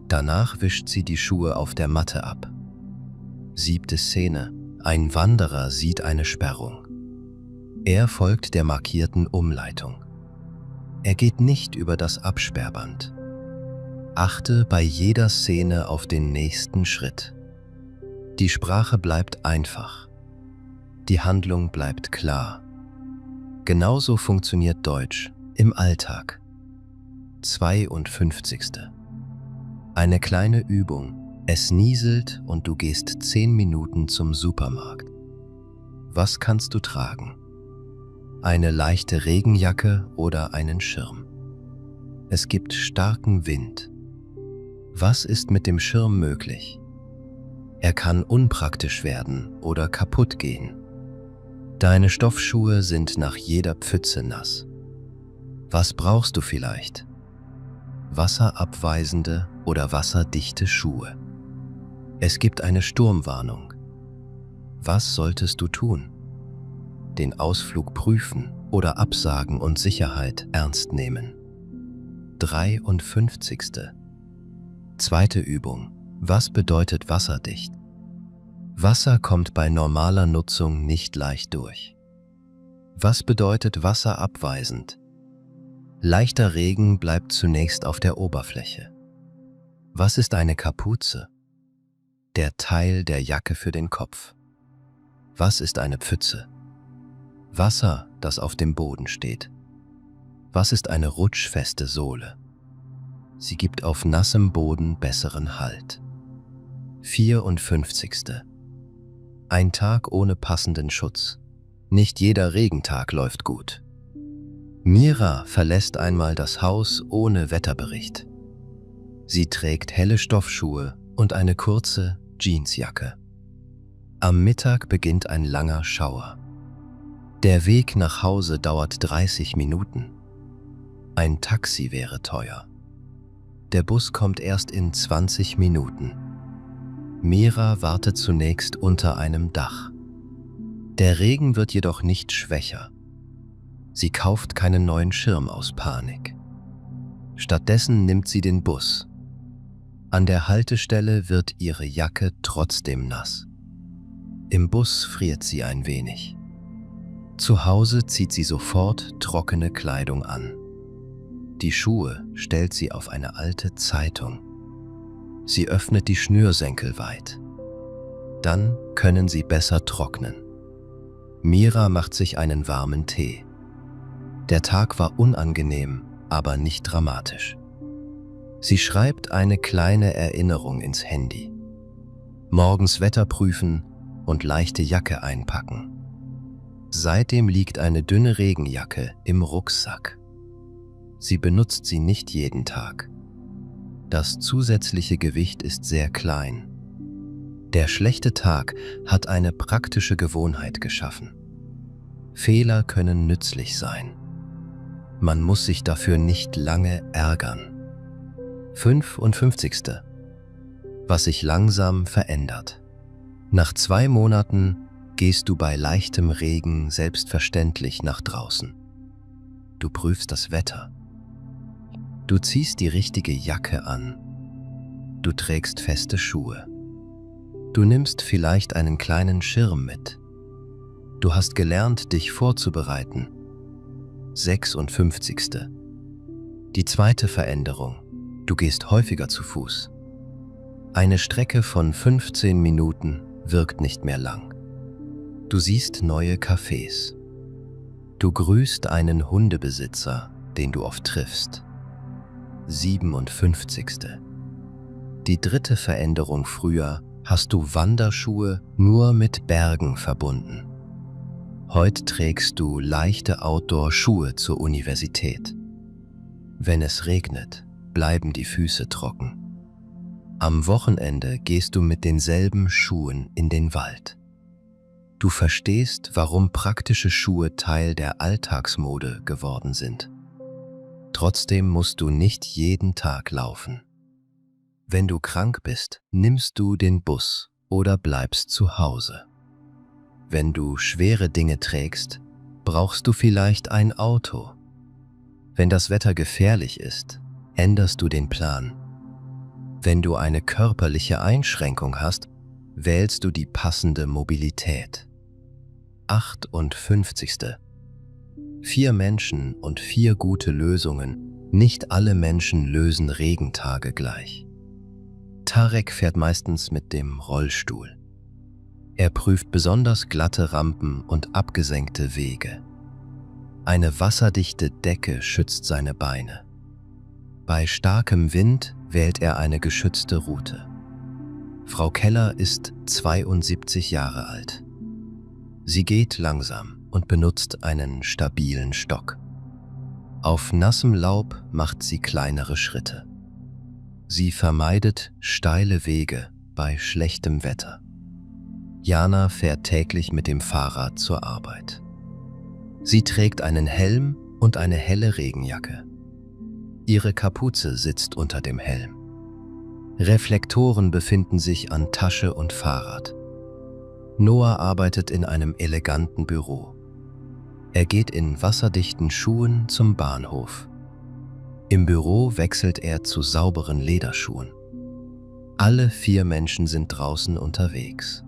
Danach wischt sie die Schuhe auf der Matte ab. Siebte Szene. Ein Wanderer sieht eine Sperrung. Er folgt der markierten Umleitung. Er geht nicht über das Absperrband. Achte bei jeder Szene auf den nächsten Schritt. Die Sprache bleibt einfach. Die Handlung bleibt klar. Genauso funktioniert Deutsch im Alltag. 52. Eine kleine Übung. Es nieselt und du gehst 10 Minuten zum Supermarkt. Was kannst du tragen? Eine leichte Regenjacke oder einen Schirm. Es gibt starken Wind. Was ist mit dem Schirm möglich? Er kann unpraktisch werden oder kaputt gehen. Deine Stoffschuhe sind nach jeder Pfütze nass. Was brauchst du vielleicht? Wasserabweisende oder wasserdichte Schuhe. Es gibt eine Sturmwarnung. Was solltest du tun? Den Ausflug prüfen oder absagen und Sicherheit ernst nehmen. 53. Zweite Übung. Was bedeutet wasserdicht? Wasser kommt bei normaler Nutzung nicht leicht durch. Was bedeutet wasserabweisend? Leichter Regen bleibt zunächst auf der Oberfläche. Was ist eine Kapuze? Der Teil der Jacke für den Kopf. Was ist eine Pfütze? Wasser, das auf dem Boden steht. Was ist eine rutschfeste Sohle? Sie gibt auf nassem Boden besseren Halt. 54. Ein Tag ohne passenden Schutz. Nicht jeder Regentag läuft gut. Mira verlässt einmal das Haus ohne Wetterbericht. Sie trägt helle Stoffschuhe und eine kurze Jeansjacke. Am Mittag beginnt ein langer Schauer. Der Weg nach Hause dauert 30 Minuten. Ein Taxi wäre teuer. Der Bus kommt erst in 20 Minuten. Mira wartet zunächst unter einem Dach. Der Regen wird jedoch nicht schwächer. Sie kauft keinen neuen Schirm aus Panik. Stattdessen nimmt sie den Bus. An der Haltestelle wird ihre Jacke trotzdem nass. Im Bus friert sie ein wenig. Zu Hause zieht sie sofort trockene Kleidung an. Die Schuhe stellt sie auf eine alte Zeitung. Sie öffnet die Schnürsenkel weit. Dann können sie besser trocknen. Mira macht sich einen warmen Tee. Der Tag war unangenehm, aber nicht dramatisch. Sie schreibt eine kleine Erinnerung ins Handy. Morgens Wetter prüfen und leichte Jacke einpacken. Seitdem liegt eine dünne Regenjacke im Rucksack. Sie benutzt sie nicht jeden Tag. Das zusätzliche Gewicht ist sehr klein. Der schlechte Tag hat eine praktische Gewohnheit geschaffen. Fehler können nützlich sein. Man muss sich dafür nicht lange ärgern. 55. Was sich langsam verändert. Nach 2 Monaten gehst du bei leichtem Regen selbstverständlich nach draußen. Du prüfst das Wetter. Du ziehst die richtige Jacke an. Du trägst feste Schuhe. Du nimmst vielleicht einen kleinen Schirm mit. Du hast gelernt, dich vorzubereiten. 56. Die zweite Veränderung. Du gehst häufiger zu Fuß. Eine Strecke von 15 Minuten wirkt nicht mehr lang. Du siehst neue Cafés. Du grüßt einen Hundebesitzer, den du oft triffst. 57. Die dritte Veränderung. Früher hast du Wanderschuhe nur mit Bergen verbunden. Heute trägst du leichte Outdoor-Schuhe zur Universität. Wenn es regnet, bleiben die Füße trocken. Am Wochenende gehst du mit denselben Schuhen in den Wald. Du verstehst, warum praktische Schuhe Teil der Alltagsmode geworden sind. Trotzdem musst du nicht jeden Tag laufen. Wenn du krank bist, nimmst du den Bus oder bleibst zu Hause. Wenn du schwere Dinge trägst, brauchst du vielleicht ein Auto. Wenn das Wetter gefährlich ist, änderst du den Plan. Wenn du eine körperliche Einschränkung hast, wählst du die passende Mobilität. 58. 4 Menschen und 4 gute Lösungen. Nicht alle Menschen lösen Regentage gleich. Tarek fährt meistens mit dem Rollstuhl. Er prüft besonders glatte Rampen und abgesenkte Wege. Eine wasserdichte Decke schützt seine Beine. Bei starkem Wind wählt er eine geschützte Route. Frau Keller ist 72 Jahre alt. Sie geht langsam und benutzt einen stabilen Stock. Auf nassem Laub macht sie kleinere Schritte. Sie vermeidet steile Wege bei schlechtem Wetter. Jana fährt täglich mit dem Fahrrad zur Arbeit. Sie trägt einen Helm und eine helle Regenjacke. Ihre Kapuze sitzt unter dem Helm. Reflektoren befinden sich an Tasche und Fahrrad. Noah arbeitet in einem eleganten Büro. Er geht in wasserdichten Schuhen zum Bahnhof. Im Büro wechselt er zu sauberen Lederschuhen. Alle 4 Menschen sind draußen unterwegs.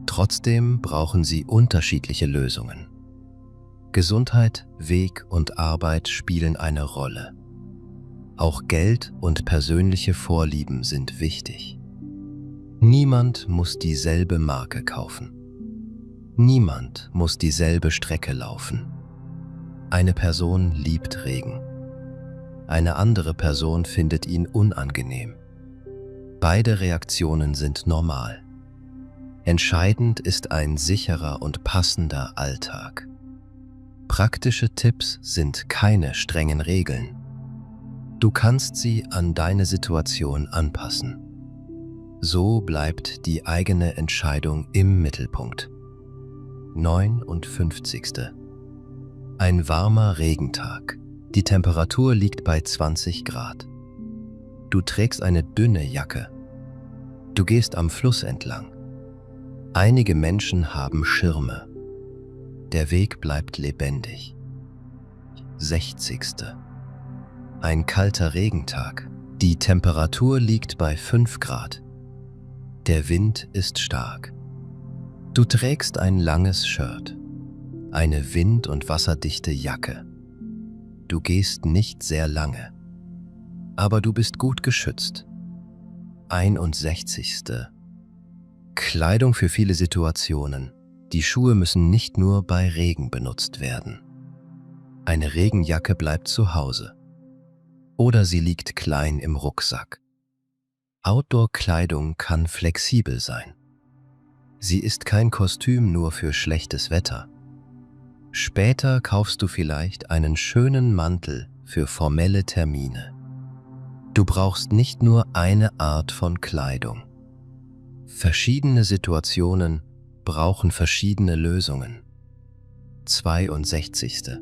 Trotzdem brauchen sie unterschiedliche Lösungen. Gesundheit, Weg und Arbeit spielen eine Rolle. Auch Geld und persönliche Vorlieben sind wichtig. Niemand muss dieselbe Marke kaufen. Niemand muss dieselbe Strecke laufen. Eine Person liebt Regen. Eine andere Person findet ihn unangenehm. Beide Reaktionen sind normal. Entscheidend ist ein sicherer und passender Alltag. Praktische Tipps sind keine strengen Regeln. Du kannst sie an deine Situation anpassen. So bleibt die eigene Entscheidung im Mittelpunkt. 59. Ein warmer Regentag. Die Temperatur liegt bei 20 Grad. Du trägst eine dünne Jacke. Du gehst am Fluss entlang. Einige Menschen haben Schirme. Der Weg bleibt lebendig. 60. Ein kalter Regentag. Die Temperatur liegt bei 5 Grad. Der Wind ist stark. Du trägst ein langes Shirt, eine wind- und wasserdichte Jacke. Du gehst nicht sehr lange, aber du bist gut geschützt. 61. Kleidung für viele Situationen. Die Schuhe müssen nicht nur bei Regen benutzt werden. Eine Regenjacke bleibt zu Hause. Oder sie liegt klein im Rucksack. Outdoor-Kleidung kann flexibel sein. Sie ist kein Kostüm nur für schlechtes Wetter. Später kaufst du vielleicht einen schönen Mantel für formelle Termine. Du brauchst nicht nur eine Art von Kleidung. Verschiedene Situationen brauchen verschiedene Lösungen. 62.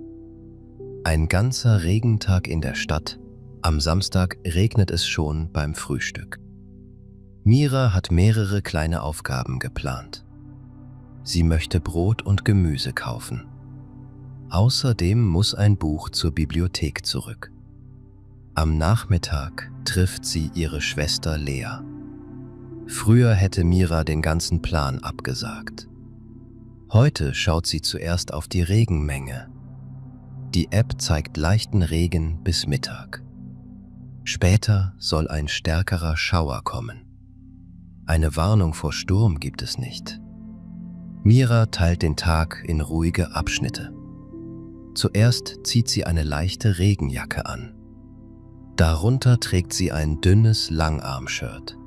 Ein ganzer Regentag in der Stadt. Am Samstag regnet es schon beim Frühstück. Mira hat mehrere kleine Aufgaben geplant. Sie möchte Brot und Gemüse kaufen. Außerdem muss ein Buch zur Bibliothek zurück. Am Nachmittag trifft sie ihre Schwester Lea. Früher hätte Mira den ganzen Plan abgesagt. Heute schaut sie zuerst auf die Regenmenge. Die App zeigt leichten Regen bis Mittag. Später soll ein stärkerer Schauer kommen. Eine Warnung vor Sturm gibt es nicht. Mira teilt den Tag in ruhige Abschnitte. Zuerst zieht sie eine leichte Regenjacke an. Darunter trägt sie ein dünnes Langarm-Shirt.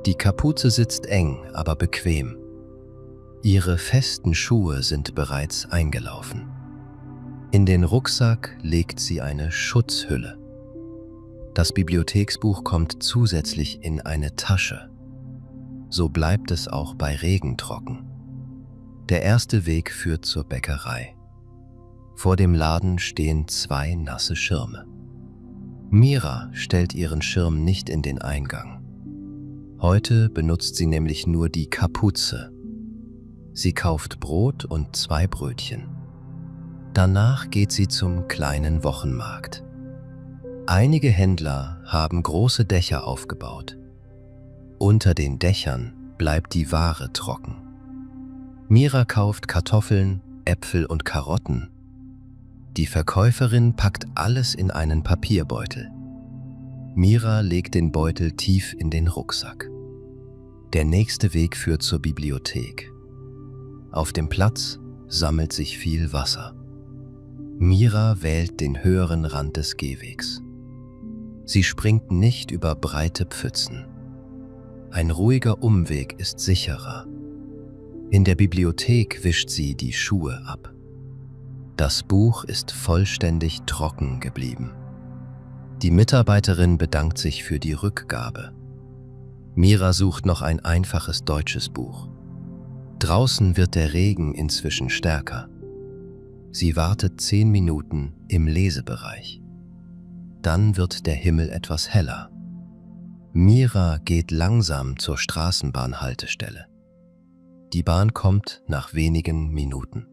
Die Kapuze sitzt eng, aber bequem. Ihre festen Schuhe sind bereits eingelaufen. In den Rucksack legt sie eine Schutzhülle. Das Bibliotheksbuch kommt zusätzlich in eine Tasche. So bleibt es auch bei Regen trocken. Der erste Weg führt zur Bäckerei. Vor dem Laden stehen 2 nasse Schirme. Mira stellt ihren Schirm nicht in den Eingang. Heute benutzt sie nämlich nur die Kapuze. Sie kauft Brot und 2 Brötchen. Danach geht sie zum kleinen Wochenmarkt. Einige Händler haben große Dächer aufgebaut. Unter den Dächern bleibt die Ware trocken. Mira kauft Kartoffeln, Äpfel und Karotten. Die Verkäuferin packt alles in einen Papierbeutel. Mira legt den Beutel tief in den Rucksack. Der nächste Weg führt zur Bibliothek. Auf dem Platz sammelt sich viel Wasser. Mira wählt den höheren Rand des Gehwegs. Sie springt nicht über breite Pfützen. Ein ruhiger Umweg ist sicherer. In der Bibliothek wischt sie die Schuhe ab. Das Buch ist vollständig trocken geblieben. Die Mitarbeiterin bedankt sich für die Rückgabe. Mira sucht noch ein einfaches deutsches Buch. Draußen wird der Regen inzwischen stärker. Sie wartet 10 Minuten im Lesebereich. Dann wird der Himmel etwas heller. Mira geht langsam zur Straßenbahnhaltestelle. Die Bahn kommt nach wenigen Minuten.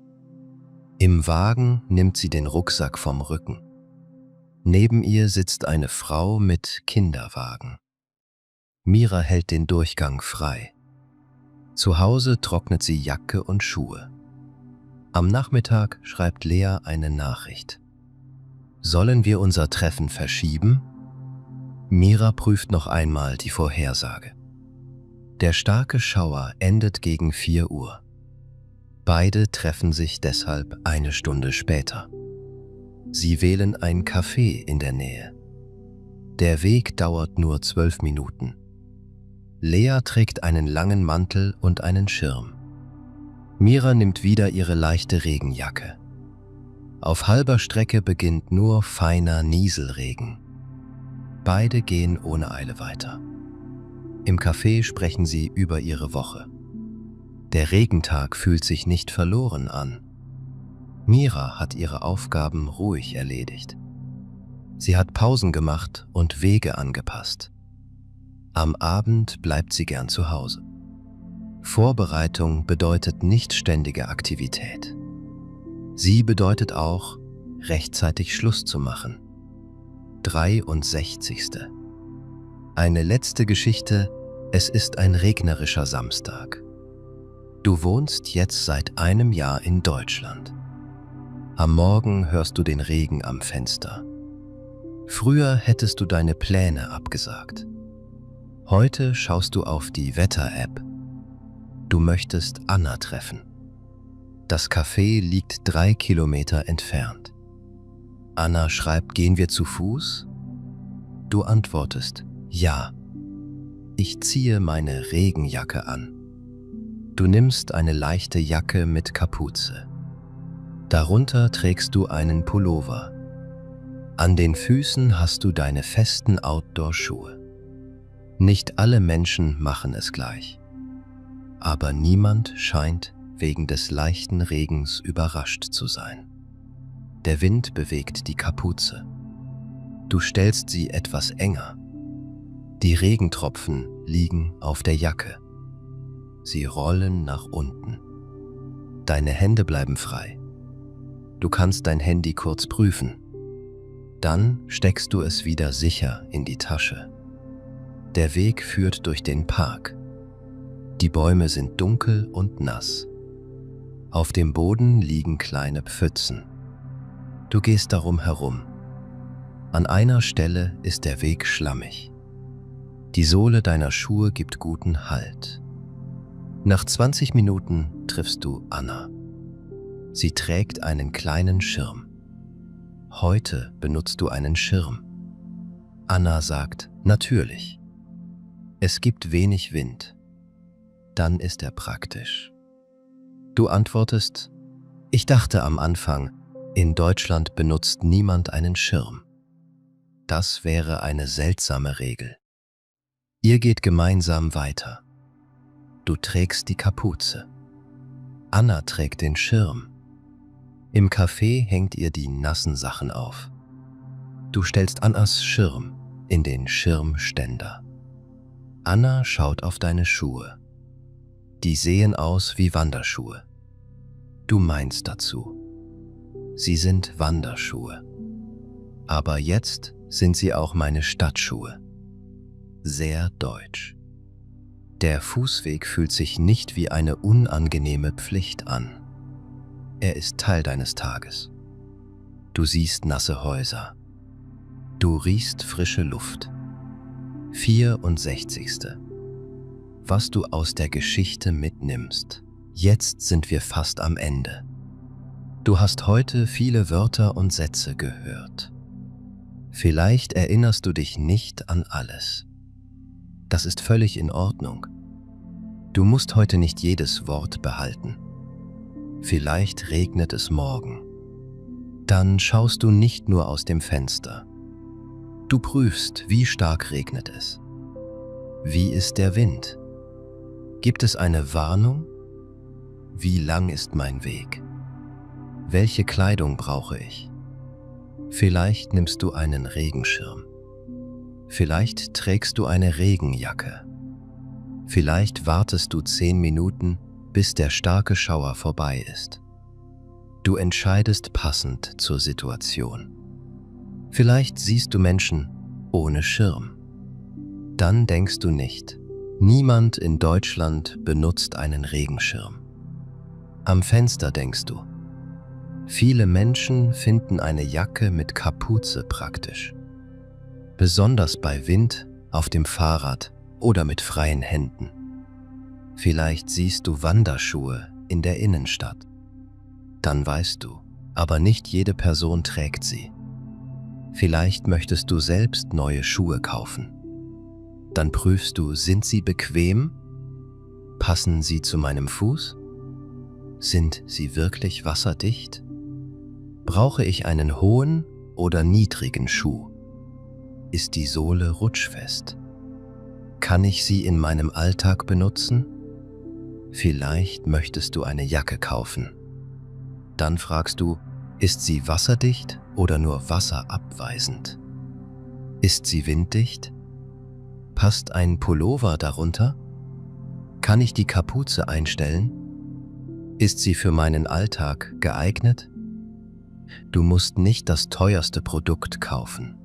Im Wagen nimmt sie den Rucksack vom Rücken. Neben ihr sitzt eine Frau mit Kinderwagen. Mira hält den Durchgang frei. Zu Hause trocknet sie Jacke und Schuhe. Am Nachmittag schreibt Lea eine Nachricht. Sollen wir unser Treffen verschieben? Mira prüft noch einmal die Vorhersage. Der starke Schauer endet gegen 4 Uhr. Beide treffen sich deshalb eine Stunde später. Sie wählen ein Café in der Nähe. Der Weg dauert nur 12 Minuten. Lea trägt einen langen Mantel und einen Schirm. Mira nimmt wieder ihre leichte Regenjacke. Auf halber Strecke beginnt nur feiner Nieselregen. Beide gehen ohne Eile weiter. Im Café sprechen sie über ihre Woche. Der Regentag fühlt sich nicht verloren an. Mira hat ihre Aufgaben ruhig erledigt. Sie hat Pausen gemacht und Wege angepasst. Am Abend bleibt sie gern zu Hause. Vorbereitung bedeutet nicht ständige Aktivität. Sie bedeutet auch, rechtzeitig Schluss zu machen. 63. Eine letzte Geschichte, es ist ein regnerischer Samstag. Du wohnst jetzt seit einem Jahr in Deutschland. Am Morgen hörst du den Regen am Fenster. Früher hättest du deine Pläne abgesagt. Heute schaust du auf die Wetter-App. Du möchtest Anna treffen. Das Café liegt 3 Kilometer entfernt. Anna schreibt, gehen wir zu Fuß? Du antwortest, ja. Ich ziehe meine Regenjacke an. Du nimmst eine leichte Jacke mit Kapuze. Darunter trägst du einen Pullover. An den Füßen hast du deine festen Outdoor-Schuhe. Nicht alle Menschen machen es gleich. Aber niemand scheint wegen des leichten Regens überrascht zu sein. Der Wind bewegt die Kapuze. Du stellst sie etwas enger. Die Regentropfen liegen auf der Jacke. Sie rollen nach unten. Deine Hände bleiben frei. Du kannst dein Handy kurz prüfen. Dann steckst du es wieder sicher in die Tasche. Der Weg führt durch den Park. Die Bäume sind dunkel und nass. Auf dem Boden liegen kleine Pfützen. Du gehst darum herum. An einer Stelle ist der Weg schlammig. Die Sohle deiner Schuhe gibt guten Halt. Nach 20 Minuten triffst du Anna. Sie trägt einen kleinen Schirm. Heute benutzt du einen Schirm. Anna sagt, natürlich. Es gibt wenig Wind. Dann ist er praktisch. Du antwortest, ich dachte am Anfang, in Deutschland benutzt niemand einen Schirm. Das wäre eine seltsame Regel. Ihr geht gemeinsam weiter. Du trägst die Kapuze. Anna trägt den Schirm. Im Café hängt ihr die nassen Sachen auf. Du stellst Annas Schirm in den Schirmständer. Anna schaut auf deine Schuhe. Die sehen aus wie Wanderschuhe. Du meinst dazu. Sie sind Wanderschuhe. Aber jetzt sind sie auch meine Stadtschuhe. Sehr deutsch. Der Fußweg fühlt sich nicht wie eine unangenehme Pflicht an. Er ist Teil deines Tages. Du siehst nasse Häuser. Du riechst frische Luft. 64. Was du aus der Geschichte mitnimmst. Jetzt sind wir fast am Ende. Du hast heute viele Wörter und Sätze gehört. Vielleicht erinnerst du dich nicht an alles. Das ist völlig in Ordnung. Du musst heute nicht jedes Wort behalten. Vielleicht regnet es morgen. Dann schaust du nicht nur aus dem Fenster. Du prüfst, wie stark regnet es. Wie ist der Wind? Gibt es eine Warnung? Wie lang ist mein Weg? Welche Kleidung brauche ich? Vielleicht nimmst du einen Regenschirm. Vielleicht trägst du eine Regenjacke. Vielleicht wartest du 10 Minuten, bis der starke Schauer vorbei ist. Du entscheidest passend zur Situation. Vielleicht siehst du Menschen ohne Schirm. Dann denkst du nicht, niemand in Deutschland benutzt einen Regenschirm. Am Fenster denkst du, viele Menschen finden eine Jacke mit Kapuze praktisch. Besonders bei Wind, auf dem Fahrrad oder mit freien Händen. Vielleicht siehst du Wanderschuhe in der Innenstadt. Dann weißt du, aber nicht jede Person trägt sie. Vielleicht möchtest du selbst neue Schuhe kaufen. Dann prüfst du, sind sie bequem? Passen sie zu meinem Fuß? Sind sie wirklich wasserdicht? Brauche ich einen hohen oder niedrigen Schuh? Ist die Sohle rutschfest? Kann ich sie in meinem Alltag benutzen? Vielleicht möchtest du eine Jacke kaufen. Dann fragst du, ist sie wasserdicht oder nur wasserabweisend? Ist sie winddicht? Passt ein Pullover darunter? Kann ich die Kapuze einstellen? Ist sie für meinen Alltag geeignet? Du musst nicht das teuerste Produkt kaufen.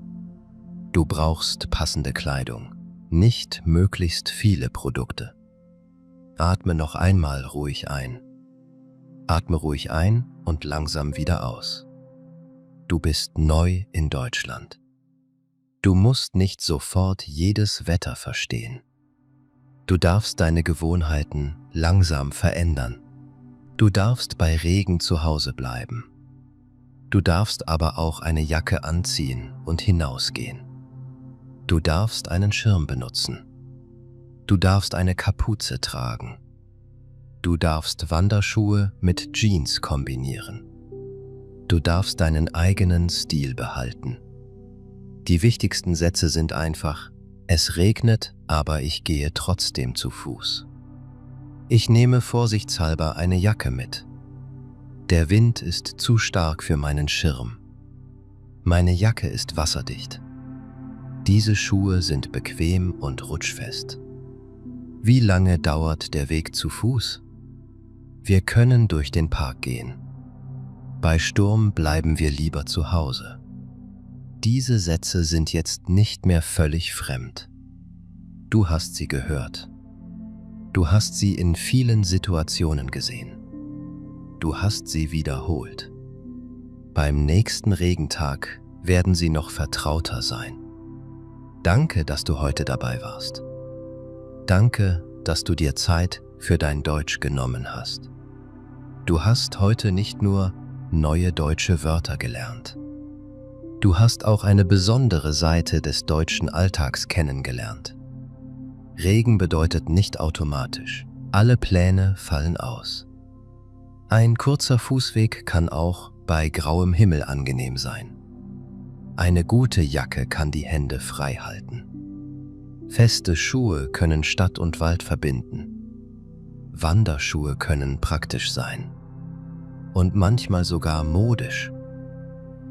Du brauchst passende Kleidung, nicht möglichst viele Produkte. Atme noch einmal ruhig ein. Atme ruhig ein und langsam wieder aus. Du bist neu in Deutschland. Du musst nicht sofort jedes Wetter verstehen. Du darfst deine Gewohnheiten langsam verändern. Du darfst bei Regen zu Hause bleiben. Du darfst aber auch eine Jacke anziehen und hinausgehen. Du darfst einen Schirm benutzen. Du darfst eine Kapuze tragen. Du darfst Wanderschuhe mit Jeans kombinieren. Du darfst deinen eigenen Stil behalten. Die wichtigsten Sätze sind einfach: Es regnet, aber ich gehe trotzdem zu Fuß. Ich nehme vorsichtshalber eine Jacke mit. Der Wind ist zu stark für meinen Schirm. Meine Jacke ist wasserdicht. Diese Schuhe sind bequem und rutschfest. Wie lange dauert der Weg zu Fuß? Wir können durch den Park gehen. Bei Sturm bleiben wir lieber zu Hause. Diese Sätze sind jetzt nicht mehr völlig fremd. Du hast sie gehört. Du hast sie in vielen Situationen gesehen. Du hast sie wiederholt. Beim nächsten Regentag werden sie noch vertrauter sein. Danke, dass du heute dabei warst. Danke, dass du dir Zeit für dein Deutsch genommen hast. Du hast heute nicht nur neue deutsche Wörter gelernt. Du hast auch eine besondere Seite des deutschen Alltags kennengelernt. Regen bedeutet nicht automatisch, alle Pläne fallen aus. Ein kurzer Fußweg kann auch bei grauem Himmel angenehm sein. Eine gute Jacke kann die Hände frei halten. Feste Schuhe können Stadt und Wald verbinden. Wanderschuhe können praktisch sein. Und manchmal sogar modisch.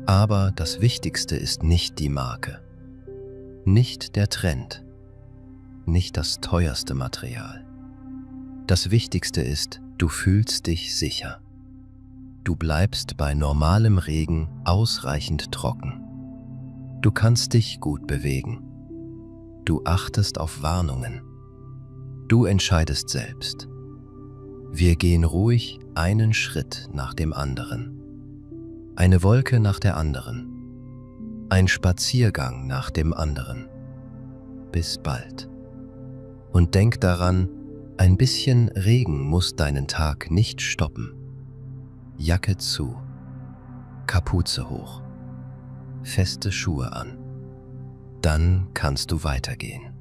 Aber das Wichtigste ist nicht die Marke, nicht der Trend, nicht das teuerste Material. Das Wichtigste ist, du fühlst dich sicher. Du bleibst bei normalem Regen ausreichend trocken. Du kannst dich gut bewegen. Du achtest auf Warnungen. Du entscheidest selbst. Wir gehen ruhig einen Schritt nach dem anderen. Eine Wolke nach der anderen. Ein Spaziergang nach dem anderen. Bis bald. Und denk daran, ein bisschen Regen muss deinen Tag nicht stoppen. Jacke zu, Kapuze hoch, feste Schuhe an. Dann kannst du weitergehen.